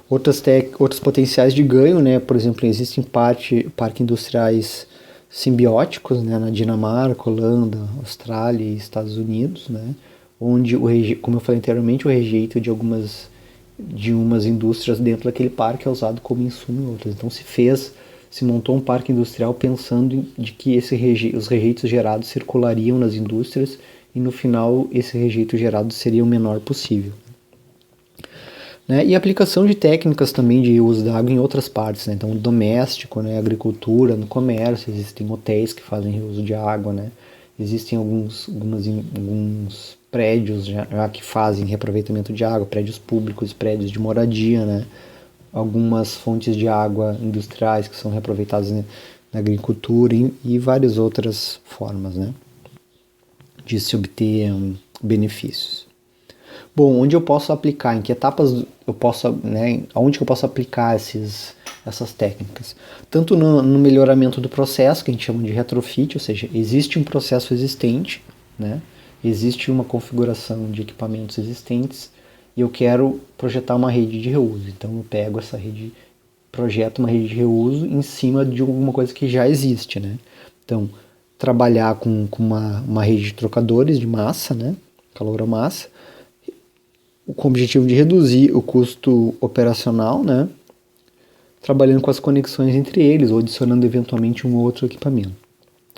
outros potenciais de ganho, né? Por exemplo, existem parques industriais simbióticos, né, na Dinamarca, Holanda, Austrália e Estados Unidos, né, onde como eu falei anteriormente, o rejeito de umas indústrias dentro daquele parque é usado como insumo em outras. Então se montou um parque industrial pensando de que os rejeitos gerados circulariam nas indústrias e no final esse rejeito gerado seria o menor possível. Né? E aplicação de técnicas também de uso da água em outras partes, né? Então, doméstico, né? Agricultura, no comércio, existem hotéis que fazem reuso de água, né? Existem alguns prédios já que fazem reaproveitamento de água, prédios públicos, prédios de moradia, né? Algumas fontes de água industriais que são reaproveitadas na agricultura e várias outras formas, né, de se obter benefícios. Bom, onde eu posso aplicar, em que etapas eu posso, né, onde que eu posso aplicar essas técnicas? Tanto no melhoramento do processo, que a gente chama de retrofit, ou seja, existe um processo existente, né, existe uma configuração de equipamentos existentes e eu quero projetar uma rede de reuso. Então eu pego essa rede, projeto uma rede de reuso em cima de alguma coisa que já existe, né. Então, trabalhar com uma rede de trocadores de massa, né, calor-massa, com o objetivo de reduzir o custo operacional, né, trabalhando com as conexões entre eles ou adicionando eventualmente um outro equipamento.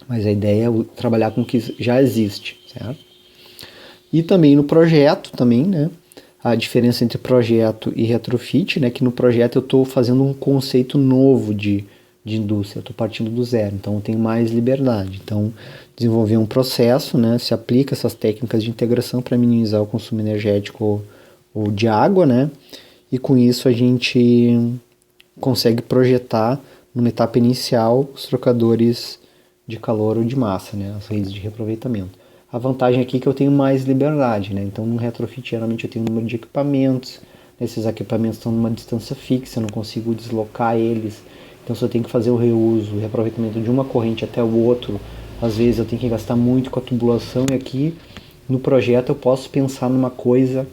Mas a ideia é trabalhar com o que já existe, certo? E também no projeto, também, né, a diferença entre projeto e retrofit, né, que no projeto eu estou fazendo um conceito novo de indústria, eu estou partindo do zero, então eu tenho mais liberdade. Então, desenvolver um processo, né, se aplica essas técnicas de integração para minimizar o consumo energético ou de água, né, e com isso a gente consegue projetar numa etapa inicial os trocadores de calor ou de massa, né, as redes de reaproveitamento. A vantagem aqui é que eu tenho mais liberdade, né, então no retrofit geralmente eu tenho um número de equipamentos, esses equipamentos estão numa distância fixa, eu não consigo deslocar eles, então se eu tenho que fazer o reuso, o reaproveitamento de uma corrente até o outro, às vezes eu tenho que gastar muito com a tubulação, e aqui no projeto eu posso pensar numa coisa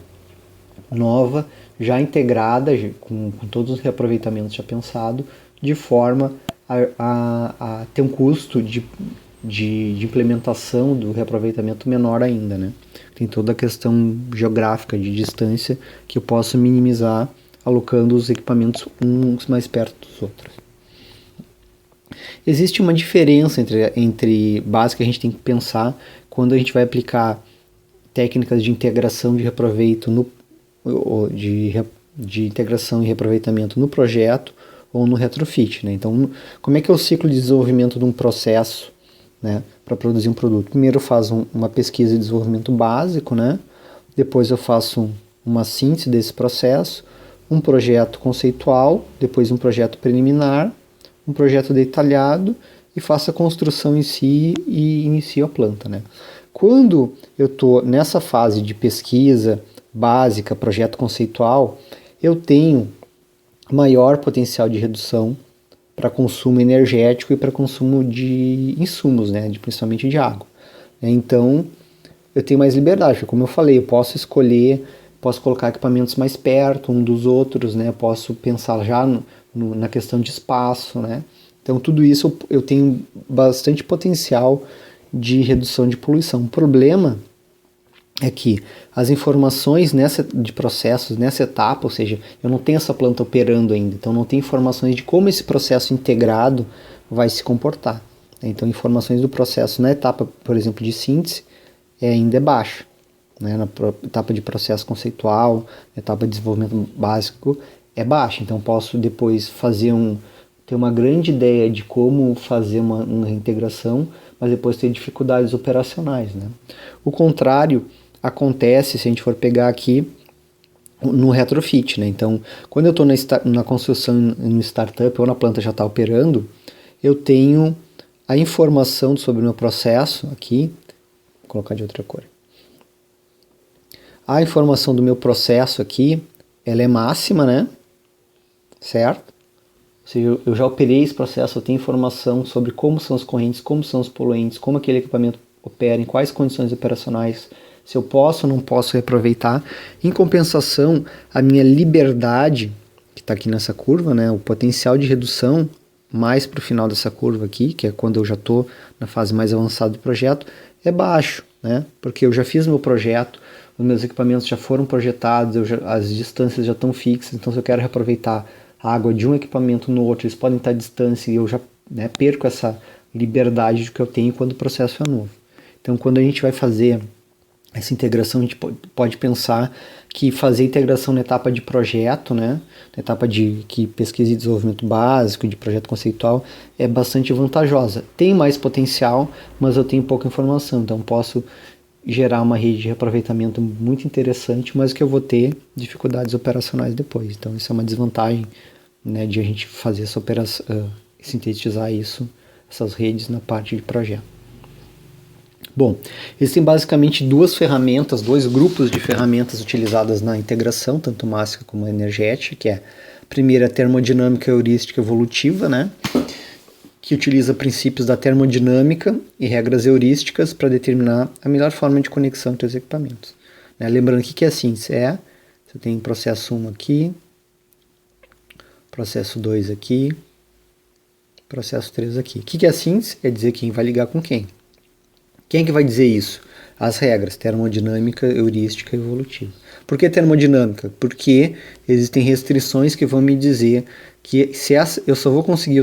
nova, já integrada, com todos os reaproveitamentos já pensado, de forma a ter um custo de implementação do reaproveitamento menor ainda, né? Tem toda a questão geográfica de distância que eu posso minimizar alocando os equipamentos uns mais perto dos outros. Existe uma diferença entre base que a gente tem que pensar quando a gente vai aplicar técnicas de integração de reaproveito de integração e reaproveitamento no projeto ou no retrofit, né? Então, como é que é o ciclo de desenvolvimento de um processo, né, para produzir um produto? Primeiro eu faço uma pesquisa de desenvolvimento básico, né? Depois eu faço uma síntese desse processo, um projeto conceitual, depois um projeto preliminar, um projeto detalhado e faço a construção em si e inicio a planta, né? Quando eu estou nessa fase de pesquisa básica, projeto conceitual, eu tenho maior potencial de redução para consumo energético e para consumo de insumos, né, principalmente de água. Então, eu tenho mais liberdade, como eu falei, eu posso escolher posso colocar equipamentos mais perto um dos outros, né? Posso pensar já na questão de espaço, né? Então tudo isso eu tenho bastante potencial de redução de poluição. O problema é que as informações de processos nessa etapa, ou seja, eu não tenho essa planta operando ainda, então não tenho informações de como esse processo integrado vai se comportar. Então informações do processo na etapa, por exemplo, de síntese, ainda é baixa. Né? Na etapa de processo conceitual, na etapa de desenvolvimento básico, é baixa. Então posso depois ter uma grande ideia de como fazer uma integração, mas depois ter dificuldades operacionais. Né? O contrário acontece se a gente for pegar aqui no retrofit, né? Então, quando eu estou na construção no startup ou na planta já está operando, eu tenho a informação sobre o meu processo aqui, vou colocar de outra cor. A informação do meu processo aqui, ela é máxima, né? Certo? Ou seja, eu já operei esse processo, eu tenho informação sobre como são as correntes, como são os poluentes, como aquele equipamento opera, em quais condições operacionais, se eu posso ou não posso reaproveitar. Em compensação, a minha liberdade, que está aqui nessa curva, né, o potencial de redução mais para o final dessa curva aqui, que é quando eu já estou na fase mais avançada do projeto, é baixo, né, porque eu já fiz meu projeto, os meus equipamentos já foram projetados, as distâncias já estão fixas, então se eu quero reaproveitar a água de um equipamento no outro, eles podem estar à distância e eu já perco essa liberdade que eu tenho quando o processo é novo. Então, quando a gente vai fazer essa integração, a gente pode pensar que fazer integração na etapa de projeto, né, na etapa de pesquisa e desenvolvimento básico, de projeto conceitual, é bastante vantajosa. Tem mais potencial, mas eu tenho pouca informação, então posso gerar uma rede de reaproveitamento muito interessante, mas que eu vou ter dificuldades operacionais depois. Então isso é uma desvantagem, né, de a gente fazer essa operação, sintetizar essas redes na parte de projeto. Bom, existem basicamente dois grupos de ferramentas utilizadas na integração, tanto mássica como energética, que é a primeira, a termodinâmica heurística evolutiva, né, que utiliza princípios da termodinâmica e regras heurísticas para determinar a melhor forma de conexão entre os equipamentos. Né, lembrando que a síntese você tem processo 1 aqui, processo 2 aqui, processo 3 aqui. O que é a síntese? É dizer quem vai ligar com quem. Quem é que vai dizer isso? As regras, termodinâmica, heurística e evolutiva. Por que termodinâmica? Porque existem restrições que vão me dizer que eu só vou conseguir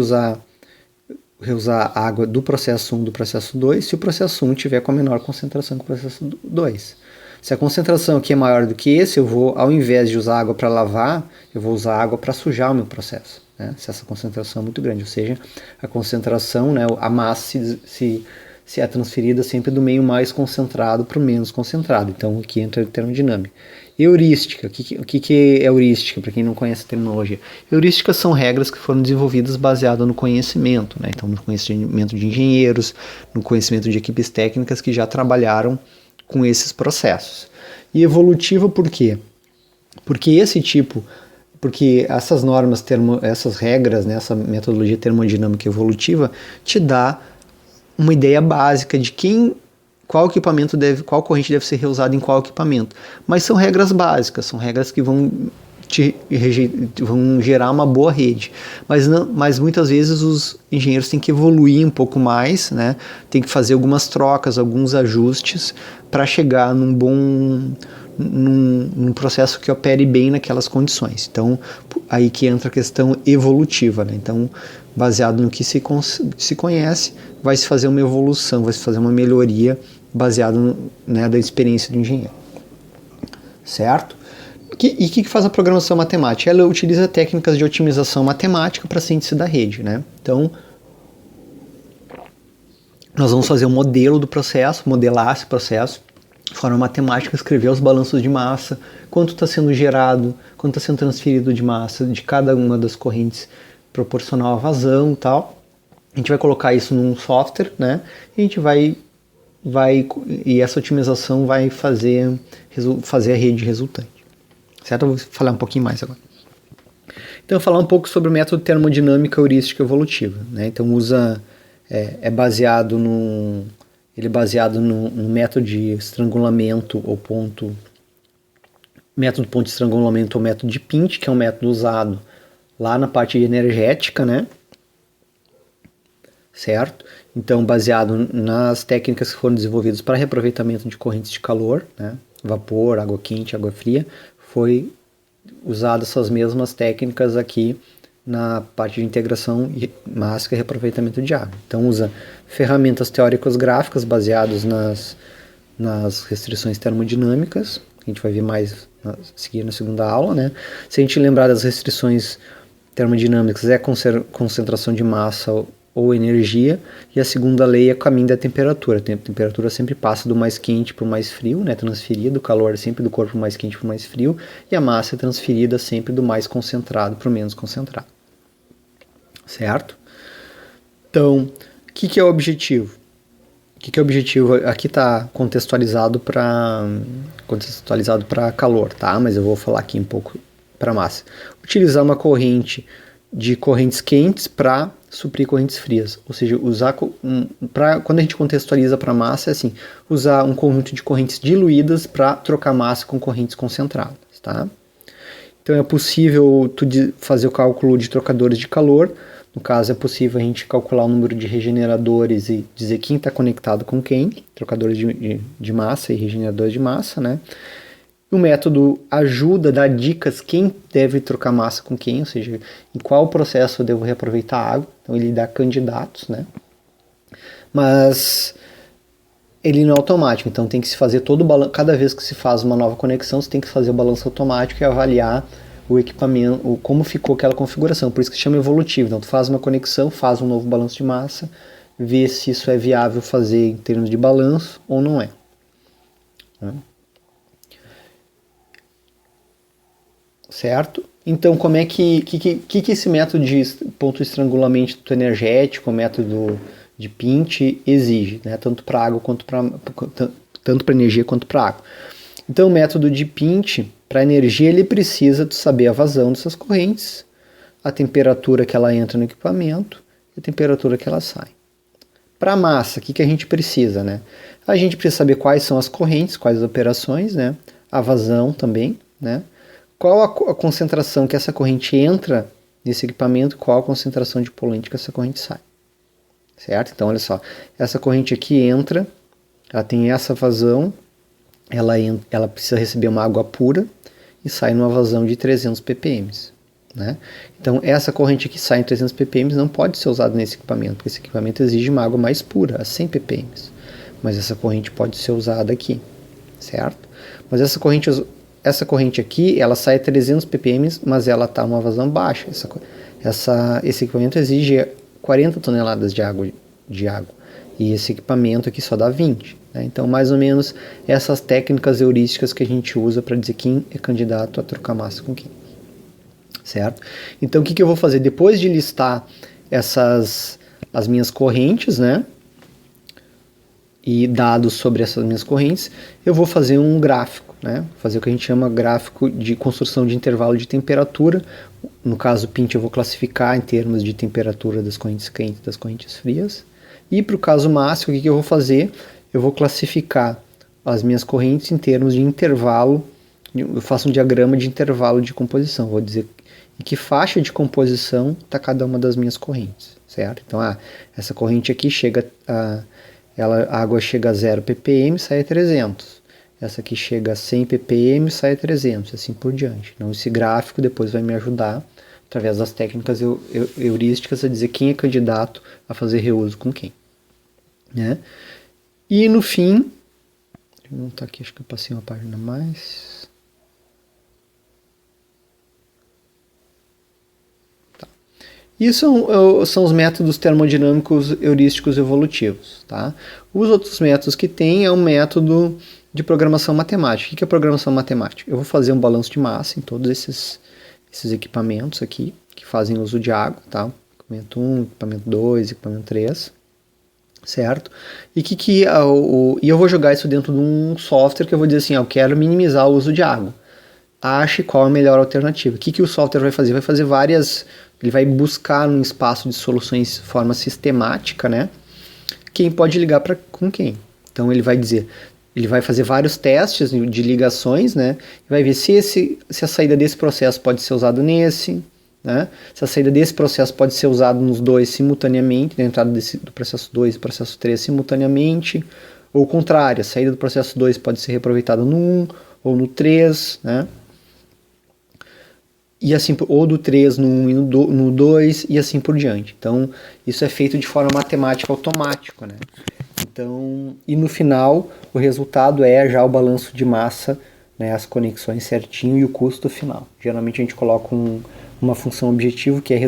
reusar a água do processo 1 do processo 2 se o processo 1 tiver com a menor concentração que o processo 2. Se a concentração aqui é maior do que esse, eu vou, ao invés de usar água para lavar, eu vou usar água para sujar o meu processo. Né? Se essa concentração é muito grande, ou seja, a concentração, né, a massa se é transferida sempre do meio mais concentrado para o menos concentrado. Então aqui entra a termodinâmica. Heurística. O que é heurística, para quem não conhece a terminologia? Heurísticas são regras que foram desenvolvidas baseadas no conhecimento, né? Então no conhecimento de engenheiros, no conhecimento de equipes técnicas que já trabalharam com esses processos. E evolutiva por quê? Porque essas normas, essas regras, né, essa metodologia termodinâmica evolutiva te dá uma ideia básica de qual corrente deve ser reusada em qual equipamento. Mas são regras básicas, são regras que vão gerar uma boa rede. Mas muitas vezes os engenheiros têm que evoluir um pouco mais, né? Tem que fazer algumas trocas, alguns ajustes para chegar num processo que opere bem naquelas condições. Então, aí que entra a questão evolutiva, né? Então, baseado no que se conhece, vai se fazer uma evolução, vai se fazer uma melhoria baseado, né, da experiência do engenheiro. Certo? E o que faz a programação matemática? Ela utiliza técnicas de otimização matemática para a síntese da rede. Né? Então, nós vamos fazer um modelo do processo, modelar esse processo, de forma matemática, escrever os balanços de massa, quanto está sendo gerado, quanto está sendo transferido de massa de cada uma das correntes proporcional à vazão e tal. A gente vai colocar isso num software, né? E a gente e essa otimização vai fazer a rede resultante. Certo? Eu vou falar um pouquinho mais agora. Então, falar um pouco sobre o método termodinâmica heurística evolutiva. Né? Então, baseado no método de estrangulamento ou ponto método ponto de estrangulamento ou método de Pint, que é um método usado lá na parte energética, né? Certo? Então, baseado nas técnicas que foram desenvolvidas para reaproveitamento de correntes de calor, né? Vapor, água quente, água fria, foi usadas essas mesmas técnicas aqui na parte de integração mássica e reaproveitamento de água. Então, usa ferramentas teóricas gráficas baseadas nas restrições termodinâmicas, que a gente vai ver mais a seguir na segunda aula, né? Se a gente lembrar das restrições termodinâmicas, é concentração de massa ou energia, e a segunda lei é o caminho da temperatura. A temperatura sempre passa do mais quente para o mais frio, né? Transferida, o calor sempre do corpo mais quente para o mais frio, e a massa é transferida sempre do mais concentrado para o menos concentrado. Certo? Então, o que é o objetivo? O que é o objetivo? Aqui está contextualizado para calor, tá? Mas eu vou falar aqui um pouco para massa. Utilizar uma corrente de correntes quentes para suprir correntes frias. Ou seja, quando a gente contextualiza para massa, é assim, usar um conjunto de correntes diluídas para trocar massa com correntes concentradas, tá? Então é possível fazer o cálculo de trocadores de calor. No caso, é possível a gente calcular o número de regeneradores e dizer quem está conectado com quem, trocadores de massa e regeneradores de massa, né? O método ajuda a dar dicas quem deve trocar massa com quem, ou seja, em qual processo eu devo reaproveitar a água. Então ele dá candidatos, né? Mas ele não é automático, então tem que se fazer todo o balanço. Cada vez que se faz uma nova conexão, você tem que fazer o balanço automático e avaliar o equipamento, como ficou aquela configuração. Por isso que chama evolutivo. Então tu faz uma conexão, faz um novo balanço de massa, vê se isso é viável fazer em termos de balanço ou não é. Certo? Então, como é que esse método de ponto de estrangulamento energético, o método de Pint exige, né? Tanto para água quanto tanto para energia quanto para água. Então, o método de Pint para energia ele precisa de saber a vazão dessas correntes, a temperatura que ela entra no equipamento e a temperatura que ela sai. Para massa, o que a gente precisa, né? A gente precisa saber quais são as correntes, quais as operações, né? A vazão também, né? Qual a concentração que essa corrente entra nesse equipamento, qual a concentração de poluente que essa corrente sai. Certo? Então, olha só, essa corrente aqui entra, ela tem essa vazão, ela precisa receber uma água pura e sai numa vazão de 300 ppm. Né? Então, essa corrente que sai em 300 ppm não pode ser usada nesse equipamento, porque esse equipamento exige uma água mais pura, a 100 ppm. Mas essa corrente pode ser usada aqui, certo? Mas essa corrente aqui, ela sai a 300 ppm, mas ela está uma vazão baixa. Esse equipamento exige 40 toneladas de água, e esse equipamento aqui só dá 20. Né? Então, mais ou menos, essas técnicas heurísticas que a gente usa para dizer quem é candidato a trocar massa com quem. Certo? Então, o que eu vou fazer? Depois de listar as minhas correntes, né? E dados sobre essas minhas correntes, eu vou fazer um gráfico, né? Fazer o que a gente chama gráfico de construção de intervalo de temperatura. No caso Pint, eu vou classificar em termos de temperatura das correntes quentes e das correntes frias. E para o caso máximo, o que eu vou fazer? Eu vou classificar as minhas correntes em termos de intervalo. Eu faço um diagrama de intervalo de composição. Vou dizer em que faixa de composição está cada uma das minhas correntes, certo? Então, essa corrente aqui a água chega a 0 ppm, sai a 300. Essa aqui chega a 100 ppm, sai a 300, assim por diante. Então, esse gráfico depois vai me ajudar, através das técnicas heurísticas, a dizer quem é candidato a fazer reuso com quem. Né? E no fim, não está aqui, acho que eu passei uma página a mais. Isso são os métodos termodinâmicos heurísticos evolutivos. Tá? Os outros métodos que tem é um método de programação matemática. O que é programação matemática? Eu vou fazer um balanço de massa em todos esses equipamentos aqui, que fazem uso de água. Tá? Equipamento 1, equipamento 2, equipamento 3. Certo? E eu vou jogar isso dentro de um software que eu vou dizer assim, eu quero minimizar o uso de água. Ache qual a melhor alternativa. O que o software vai fazer? Vai fazer ele vai buscar num espaço de soluções de forma sistemática, né? Quem pode ligar com quem. Então ele vai dizer, ele vai fazer vários testes de ligações, né? E vai ver se a saída desse processo pode ser usado nesse, né? Se a saída desse processo pode ser usado nos dois simultaneamente, na entrada do processo 2 e processo 3 simultaneamente, ou o contrário, a saída do processo 2 pode ser reaproveitada no 1 ou no 3, né? E assim, ou do 3 no 1 e no 2 e assim por diante. Então, isso é feito de forma matemática automática, né? Então, e no final, o resultado é já o balanço de massa, né, as conexões certinho e o custo final. Geralmente a gente coloca uma função objetivo que é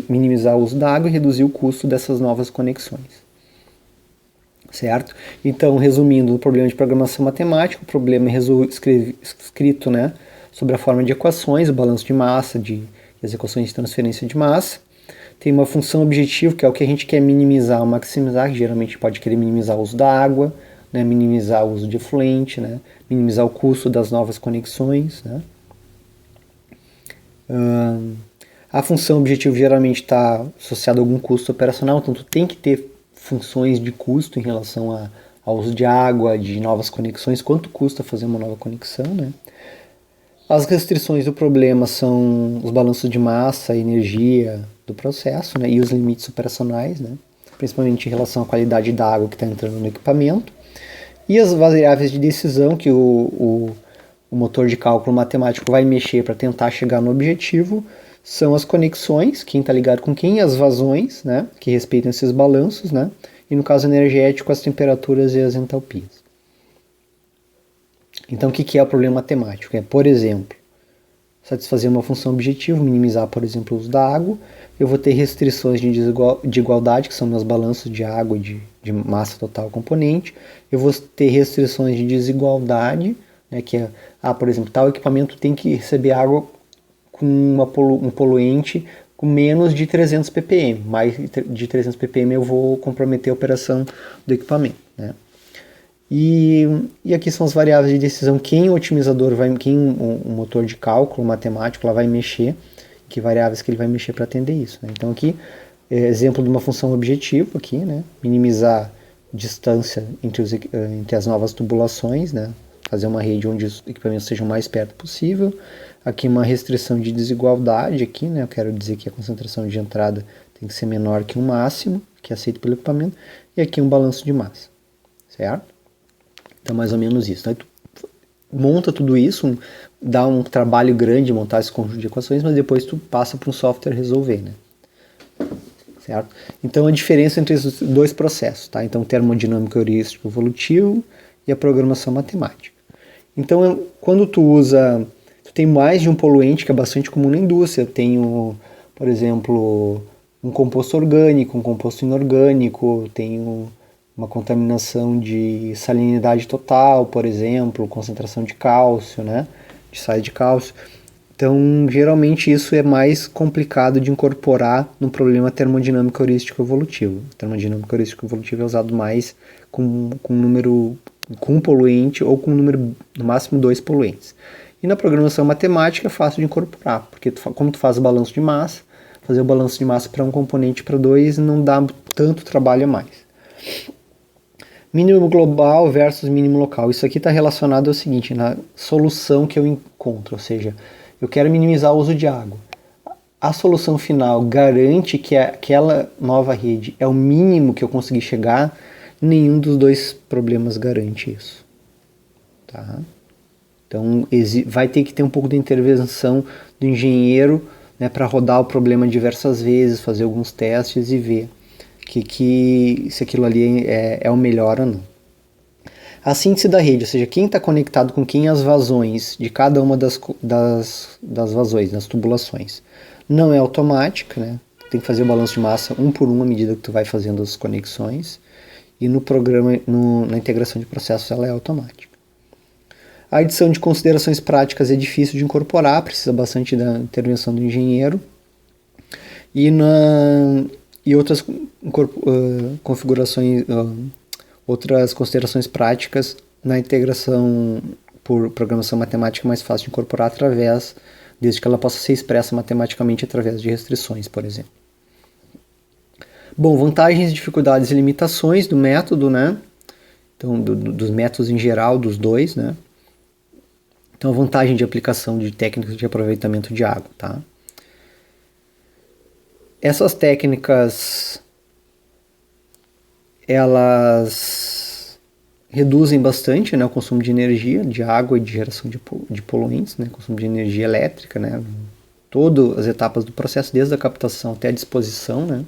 minimizar o uso da água e reduzir o custo dessas novas conexões. Certo? Então, resumindo, o problema de programação matemática, o problema é escrito, né, sobre a forma de equações, o balanço de massa, as equações de transferência de massa. Tem uma função objetivo, que é o que a gente quer minimizar ou maximizar, que geralmente pode querer minimizar o uso da água, né, minimizar o uso de efluente, né, minimizar o custo das novas conexões. Né. A função objetivo geralmente está associada a algum custo operacional, então tu tem que ter funções de custo em relação ao uso de água, de novas conexões, quanto custa fazer uma nova conexão, né? As restrições do problema são os balanços de massa, energia do processo, né? E os limites operacionais, né? Principalmente em relação à qualidade da água que está entrando no equipamento. E as variáveis de decisão que o motor de cálculo matemático vai mexer para tentar chegar no objetivo são as conexões, quem está ligado com quem, e as vazões, né, que respeitam esses balanços, né, e no caso energético, as temperaturas e as entalpias. Então, o que é o problema matemático? É, por exemplo, satisfazer uma função objetivo, minimizar, por exemplo, o uso da água, eu vou ter restrições de igualdade, que são meus balanços de água e de massa total componente, eu vou ter restrições de desigualdade, né, que é, por exemplo, tal equipamento tem que receber água com um poluente com menos de 300 ppm. Mais de 300 ppm eu vou comprometer a operação do equipamento. Né? E aqui são as variáveis de decisão, quem o otimizador o motor de cálculo matemático lá vai mexer, que variáveis que ele vai mexer para atender isso. Né? Então aqui, exemplo de uma função objetivo aqui, né? Minimizar distância entre as novas tubulações, né? Fazer uma rede onde os equipamentos sejam o mais perto possível. Aqui uma restrição de desigualdade, aqui, né? Eu quero dizer que a concentração de entrada tem que ser menor que o máximo, que é aceito pelo equipamento. E aqui um balanço de massa, certo? Então, mais ou menos isso. Então, tu monta tudo isso, dá um trabalho grande montar esse conjunto de equações, mas depois tu passa para um software resolver, né? Certo? Então, a diferença entre os dois processos, tá? Então, termodinâmico heurístico evolutivo e a programação matemática. Então, quando tu tem mais de um poluente, que é bastante comum na indústria. Eu tenho, por exemplo, um composto orgânico, um composto inorgânico, tenho uma contaminação de salinidade total, por exemplo, concentração de cálcio, né, de sais de cálcio. Então, geralmente isso é mais complicado de incorporar no problema termodinâmico heurístico evolutivo. O termodinâmico heurístico evolutivo é usado mais com um poluente ou com um número, no máximo 2 poluentes. E na programação matemática é fácil de incorporar, porque como tu faz o balanço de massa, fazer o balanço de massa para um componente para 2 não dá tanto trabalho a mais. Mínimo global versus mínimo local. Isso aqui está relacionado ao seguinte, na solução que eu encontro, ou seja, eu quero minimizar o uso de água. A solução final garante que aquela nova rede é o mínimo que eu consegui chegar, nenhum dos dois problemas garante isso. Tá? Então vai ter que ter um pouco de intervenção do engenheiro, né, para rodar o problema diversas vezes, fazer alguns testes e ver se aquilo ali é o melhor ou não. A síntese da rede, ou seja, quem está conectado com quem, as vazões de cada uma das vazões, das tubulações, não é automática, né? Tem que fazer o balanço de massa um por um à medida que tu vai fazendo as conexões, e no programa, na integração de processos, ela é automática. A adição de considerações práticas é difícil de incorporar, precisa bastante da intervenção do engenheiro. E outras configurações, outras considerações práticas na integração por programação matemática é mais fácil de incorporar desde que ela possa ser expressa matematicamente através de restrições, por exemplo. Bom, vantagens, dificuldades e limitações do método, né? Então, dos métodos em geral, dos dois, né? Então, a vantagem de aplicação de técnicas de aproveitamento de água, tá? Essas técnicas, elas reduzem bastante, né, o consumo de energia, de água e de geração de poluentes, né, consumo de energia elétrica, né, todas as etapas do processo, desde a captação até a disposição, né,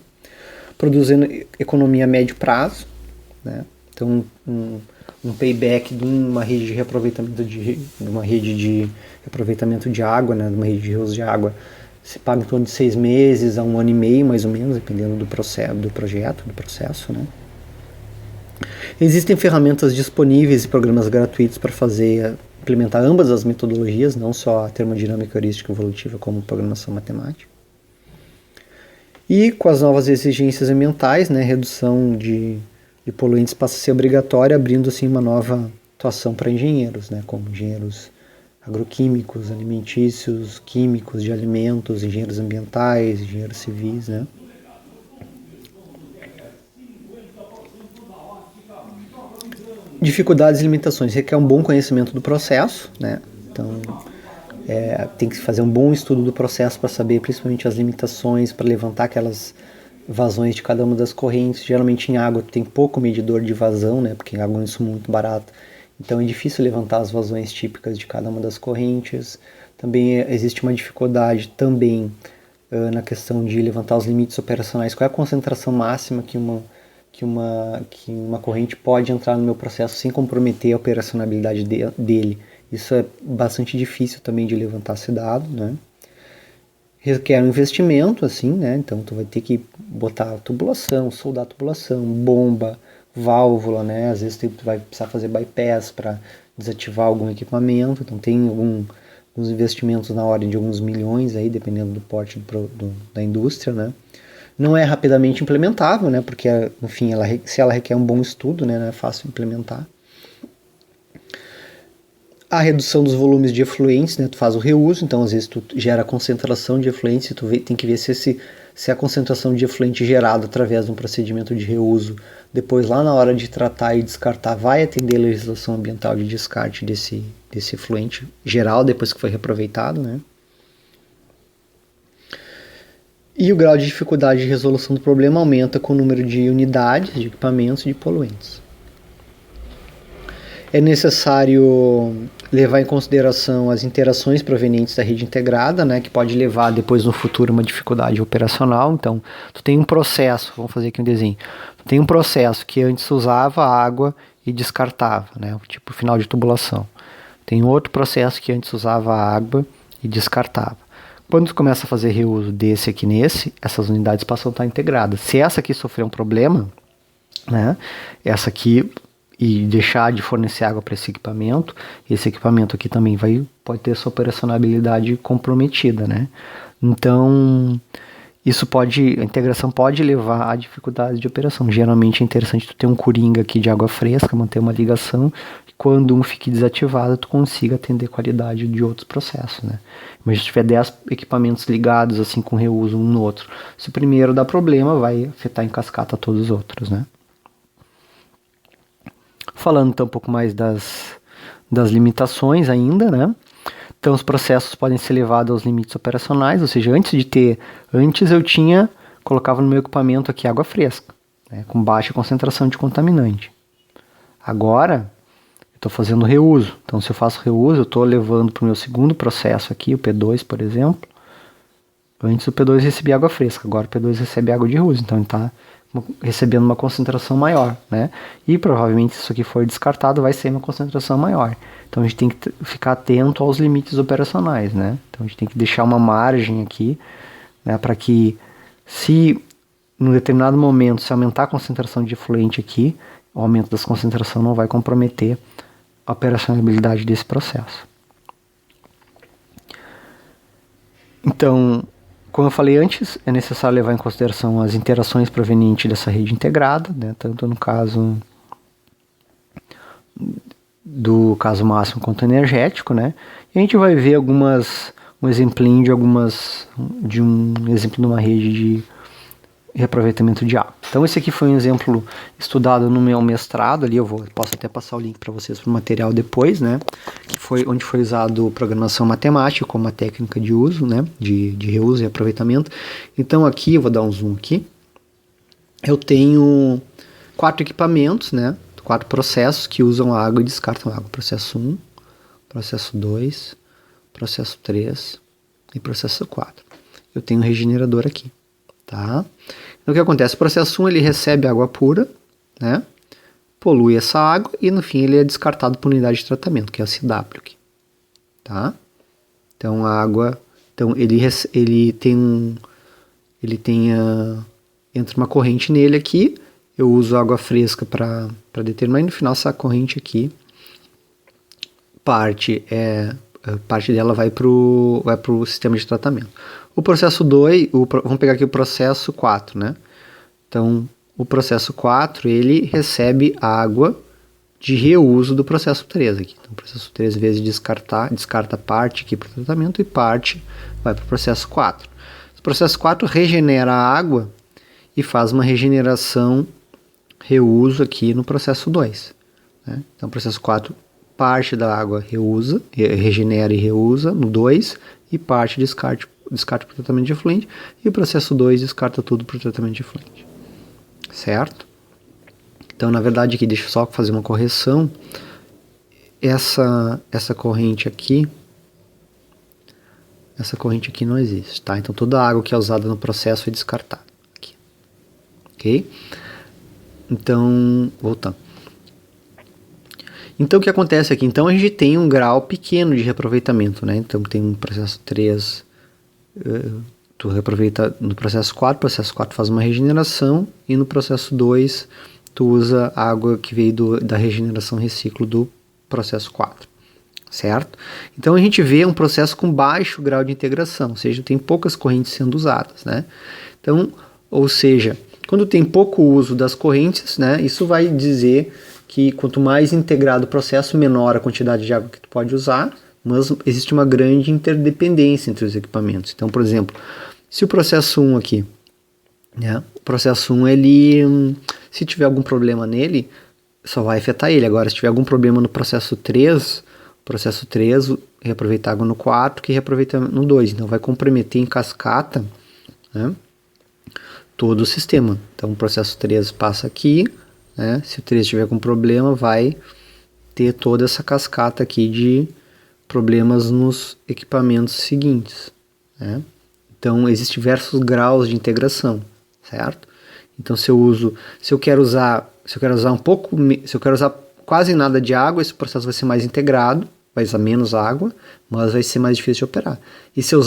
produzindo economia a médio prazo, né. Então, um payback de uma rede de reaproveitamento de reaproveitamento de água, né, de uma rede de rios de água, se paga em torno de 6 meses a 1 ano e meio, mais ou menos, dependendo do processo, do processo, né. Existem ferramentas disponíveis e programas gratuitos para implementar ambas as metodologias, não só a termodinâmica heurística evolutiva como programação matemática. E com as novas exigências ambientais, né, redução de poluentes passa a ser obrigatória, abrindo assim uma nova atuação para engenheiros, né, como engenheiros agroquímicos, alimentícios, químicos de alimentos, engenheiros ambientais, engenheiros civis, né. Dificuldades e limitações. Requer um bom conhecimento do processo, né? Então, tem que fazer um bom estudo do processo para saber principalmente as limitações, para levantar aquelas vazões de cada uma das correntes. Geralmente em água tem pouco medidor de vazão, né? Porque água é um insumo muito barato. Então é difícil levantar as vazões típicas de cada uma das correntes. Também existe uma dificuldade também na questão de levantar os limites operacionais. Qual é a concentração máxima que uma corrente pode entrar no meu processo sem comprometer a operacionalidade dele. Isso é bastante difícil também de levantar esse dado, né? Requer um investimento, assim, né? Então tu vai ter que botar tubulação, soldar tubulação, bomba, válvula, né? Às vezes tu vai precisar fazer bypass para desativar algum equipamento, então tem alguns investimentos na ordem de alguns milhões aí, dependendo do porte da indústria, né? Não é rapidamente implementável, né? Porque, enfim, se ela requer um bom estudo, né? Não é fácil implementar. A redução dos volumes de efluentes, né? Tu faz o reuso, então às vezes tu gera concentração de efluentes e tem que ver se a concentração de efluente gerada através de um procedimento de reuso, depois lá na hora de tratar e descartar, vai atender a legislação ambiental de descarte desse efluente geral, depois que foi reaproveitado, né? E o grau de dificuldade de resolução do problema aumenta com o número de unidades, de equipamentos e de poluentes. É necessário levar em consideração as interações provenientes da rede integrada, né, que pode levar depois no futuro uma dificuldade operacional. Então, tu tem um processo, vamos fazer aqui um desenho. Tu tem um processo que antes usava água e descartava, né, tipo final de tubulação. Tem outro processo que antes usava água e descartava. Quando tu começa a fazer reuso desse aqui nesse, essas unidades passam a estar integradas. Se essa aqui sofrer um problema, né, essa aqui, e deixar de fornecer água para esse equipamento aqui também pode ter sua operacionalidade comprometida, né? Então, a integração pode levar a dificuldades de operação. Geralmente é interessante tu ter um coringa aqui de água fresca, manter uma ligação, e quando um fique desativado, tu consiga atender a qualidade de outros processos, né? Mas se tiver 10 equipamentos ligados assim com reuso um no outro, se o primeiro dá problema, vai afetar em cascata todos os outros, né? Falando então um pouco mais das limitações ainda, né? Então os processos podem ser levados aos limites operacionais, ou seja, antes eu colocava no meu equipamento aqui água fresca, né, com baixa concentração de contaminante. Agora eu estou fazendo reuso, então se eu faço reuso eu estou levando para o meu segundo processo aqui, o P2 por exemplo. Antes o P2 recebia água fresca, agora o P2 recebe água de reuso, então ele está recebendo uma concentração maior, né? E provavelmente se isso aqui for descartado vai ser uma concentração maior. Então a gente tem que ficar atento aos limites operacionais, né? Então a gente tem que deixar uma margem aqui, né, para que se num determinado momento se aumentar a concentração de efluente aqui, o aumento dessa concentração não vai comprometer a operacionalidade desse processo. Então, como eu falei antes, é necessário levar em consideração as interações provenientes dessa rede integrada, né, tanto no caso do caso máximo quanto energético, né? E a gente vai ver um exemplo de uma rede reaproveitamento de água. Então esse aqui foi um exemplo estudado no meu mestrado, ali posso até passar o link para vocês para o material depois, né, que foi onde foi usado programação matemática como uma técnica de uso, né, de reuso e aproveitamento. Então aqui, eu vou dar um zoom aqui, eu tenho 4 equipamentos, né, 4 processos que usam água e descartam água. Processo 1, processo 2, processo 3 e processo 4. Eu tenho um regenerador aqui. Tá? Então o que acontece? O processo 1 ele recebe água pura, né? Polui essa água e no fim ele é descartado por unidade de tratamento, que é a CW aqui. Tá? Então a água, então ele tem entra uma corrente nele aqui, eu uso água fresca para determinar e no final essa corrente aqui, parte dela vai pro sistema de tratamento. O processo 2, vamos pegar aqui o processo 4, né? Então, o processo 4, ele recebe água de reuso do processo 3 aqui. Então, o processo 3, às vezes descarta parte aqui para o tratamento e parte vai para o processo 4. O processo 4 regenera a água e faz uma regeneração, reuso aqui no processo 2. Né? Então, o processo 4, parte da água regenera e reusa no 2 e parte descarta para o tratamento de efluente, e o processo 2 descarta tudo para o tratamento de efluente. Certo? Então, na verdade, aqui, deixa eu só fazer uma correção. Essa corrente aqui não existe, tá? Então, toda a água que é usada no processo é descartada. Aqui. Ok? Então, voltando. Então, o que acontece aqui? Então, a gente tem um grau pequeno de reaproveitamento, né? Então, tem um processo 3, tu reaproveita no processo 4, o processo 4 faz uma regeneração, e no processo 2, tu usa água que veio da regeneração reciclo do processo 4, certo? Então, a gente vê um processo com baixo grau de integração, ou seja, tem poucas correntes sendo usadas, né? Então, ou seja, quando tem pouco uso das correntes, né, isso vai dizer que quanto mais integrado o processo, menor a quantidade de água que tu pode usar, mas existe uma grande interdependência entre os equipamentos. Então, por exemplo, se o processo 1 aqui, né, o processo 1, ele, se tiver algum problema nele, só vai afetar ele. Agora, se tiver algum problema no processo 3, o processo 3 reaproveitar água no 4, que reaproveita no 2. Então, vai comprometer em cascata, né, todo o sistema. Então, o processo 3 passa aqui, né, se o 3 tiver com problema, vai ter toda essa cascata aqui de problemas nos equipamentos seguintes, né? Então, existem diversos graus de integração, certo? Então, se eu quero usar quase nada de água, esse processo vai ser mais integrado, vai usar menos água, mas vai ser mais difícil de operar. E se eu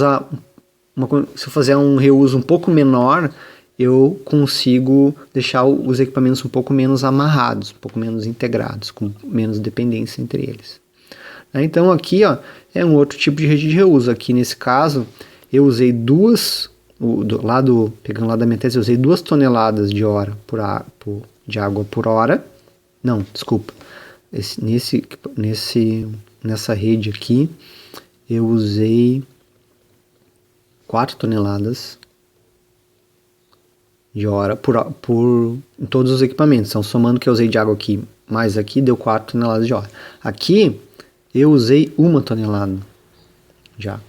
fazer um reuso um pouco menor, eu consigo deixar os equipamentos um pouco menos amarrados, um pouco menos integrados, com menos dependência entre eles. Então aqui, ó, é um outro tipo de rede de reuso. Aqui nesse caso, eu usei pegando lá da minha tese, eu usei 2 toneladas de água por hora. Não, desculpa. Nessa rede aqui, eu usei 4 toneladas de hora em todos os equipamentos. Então, somando o que eu usei de água aqui, mais aqui, deu 4 toneladas de hora. Aqui, eu usei 1 tonelada de água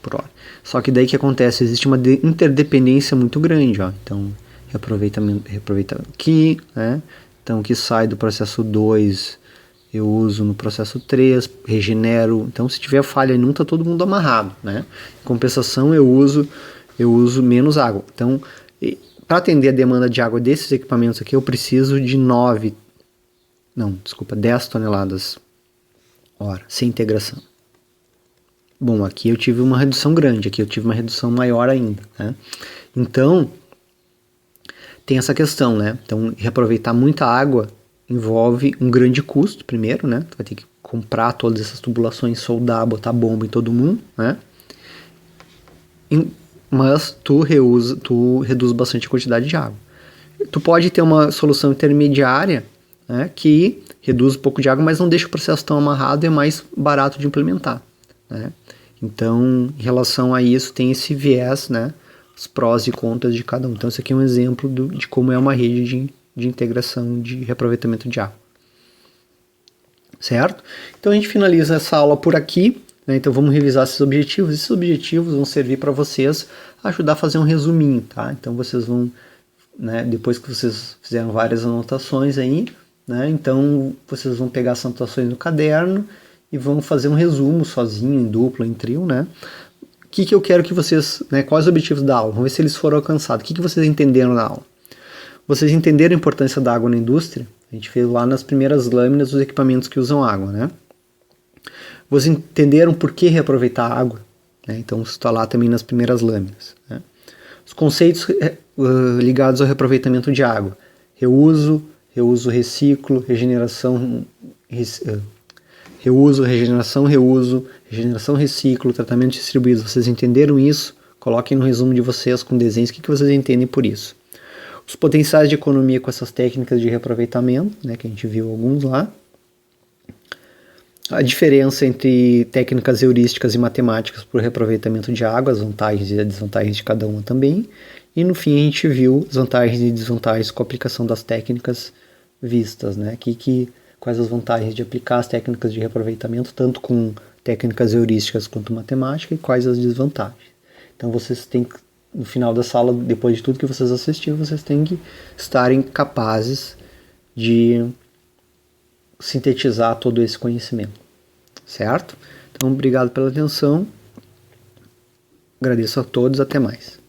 por hora. Só que daí que acontece? Existe uma interdependência muito grande, ó. Então, reaproveita aqui, né? Então, o que sai do processo 2, eu uso no processo 3, regenero. Então, se tiver falha em um, tá todo mundo amarrado, né? Em compensação, eu uso menos água. Então, para atender a demanda de água desses equipamentos aqui, eu preciso de 10 toneladas hora, sem integração. Bom, aqui eu tive uma redução grande, aqui eu tive uma redução maior ainda, né? Então, tem essa questão, né? Então, reaproveitar muita água envolve um grande custo, primeiro, né? Tu vai ter que comprar todas essas tubulações, soldar, botar bomba em todo mundo, né? Mas tu reduz bastante a quantidade de água. Tu pode ter uma solução intermediária, né, que reduz um pouco de água, mas não deixa o processo tão amarrado e é mais barato de implementar, né? Então, em relação a isso, tem esse viés, né, os prós e contras de cada um. Então, isso aqui é um exemplo de como é uma rede de integração de reaproveitamento de água. Certo? Então, a gente finaliza essa aula por aqui. Né? Então, vamos revisar esses objetivos. Esses objetivos vão servir para vocês ajudar a fazer um resuminho. Tá? Então, vocês vão, né, depois que vocês fizeram várias anotações aí, né, então vocês vão pegar essas anotações no caderno e vão fazer um resumo sozinho, em dupla, em trio, né? O que eu quero que vocês, né, quais os objetivos da aula? Vamos ver se eles foram alcançados. O que vocês entenderam na aula? Vocês entenderam a importância da água na indústria? A gente fez lá nas primeiras lâminas os equipamentos que usam água, né? Vocês entenderam por que reaproveitar a água? Né? Então, isso está lá também nas primeiras lâminas. Né? Os conceitos ligados ao reaproveitamento de água. Reuso, reciclo, regeneração, regeneração, reciclo, tratamento distribuído. Vocês entenderam isso? Coloquem no resumo de vocês com desenhos o que vocês entendem por isso. Os potenciais de economia com essas técnicas de reaproveitamento, né, que a gente viu alguns lá. A diferença entre técnicas heurísticas e matemáticas por reaproveitamento de água, as vantagens e as desvantagens de cada uma também. E no fim a gente viu as vantagens e desvantagens com a aplicação das técnicas vistas, né? Quais as vantagens de aplicar as técnicas de reaproveitamento, tanto com técnicas heurísticas quanto matemática, e quais as desvantagens. Então vocês têm que, no final da sala, depois de tudo que vocês assistiram, vocês têm que estarem capazes de sintetizar todo esse conhecimento, certo? Então, obrigado pela atenção, agradeço a todos, até mais.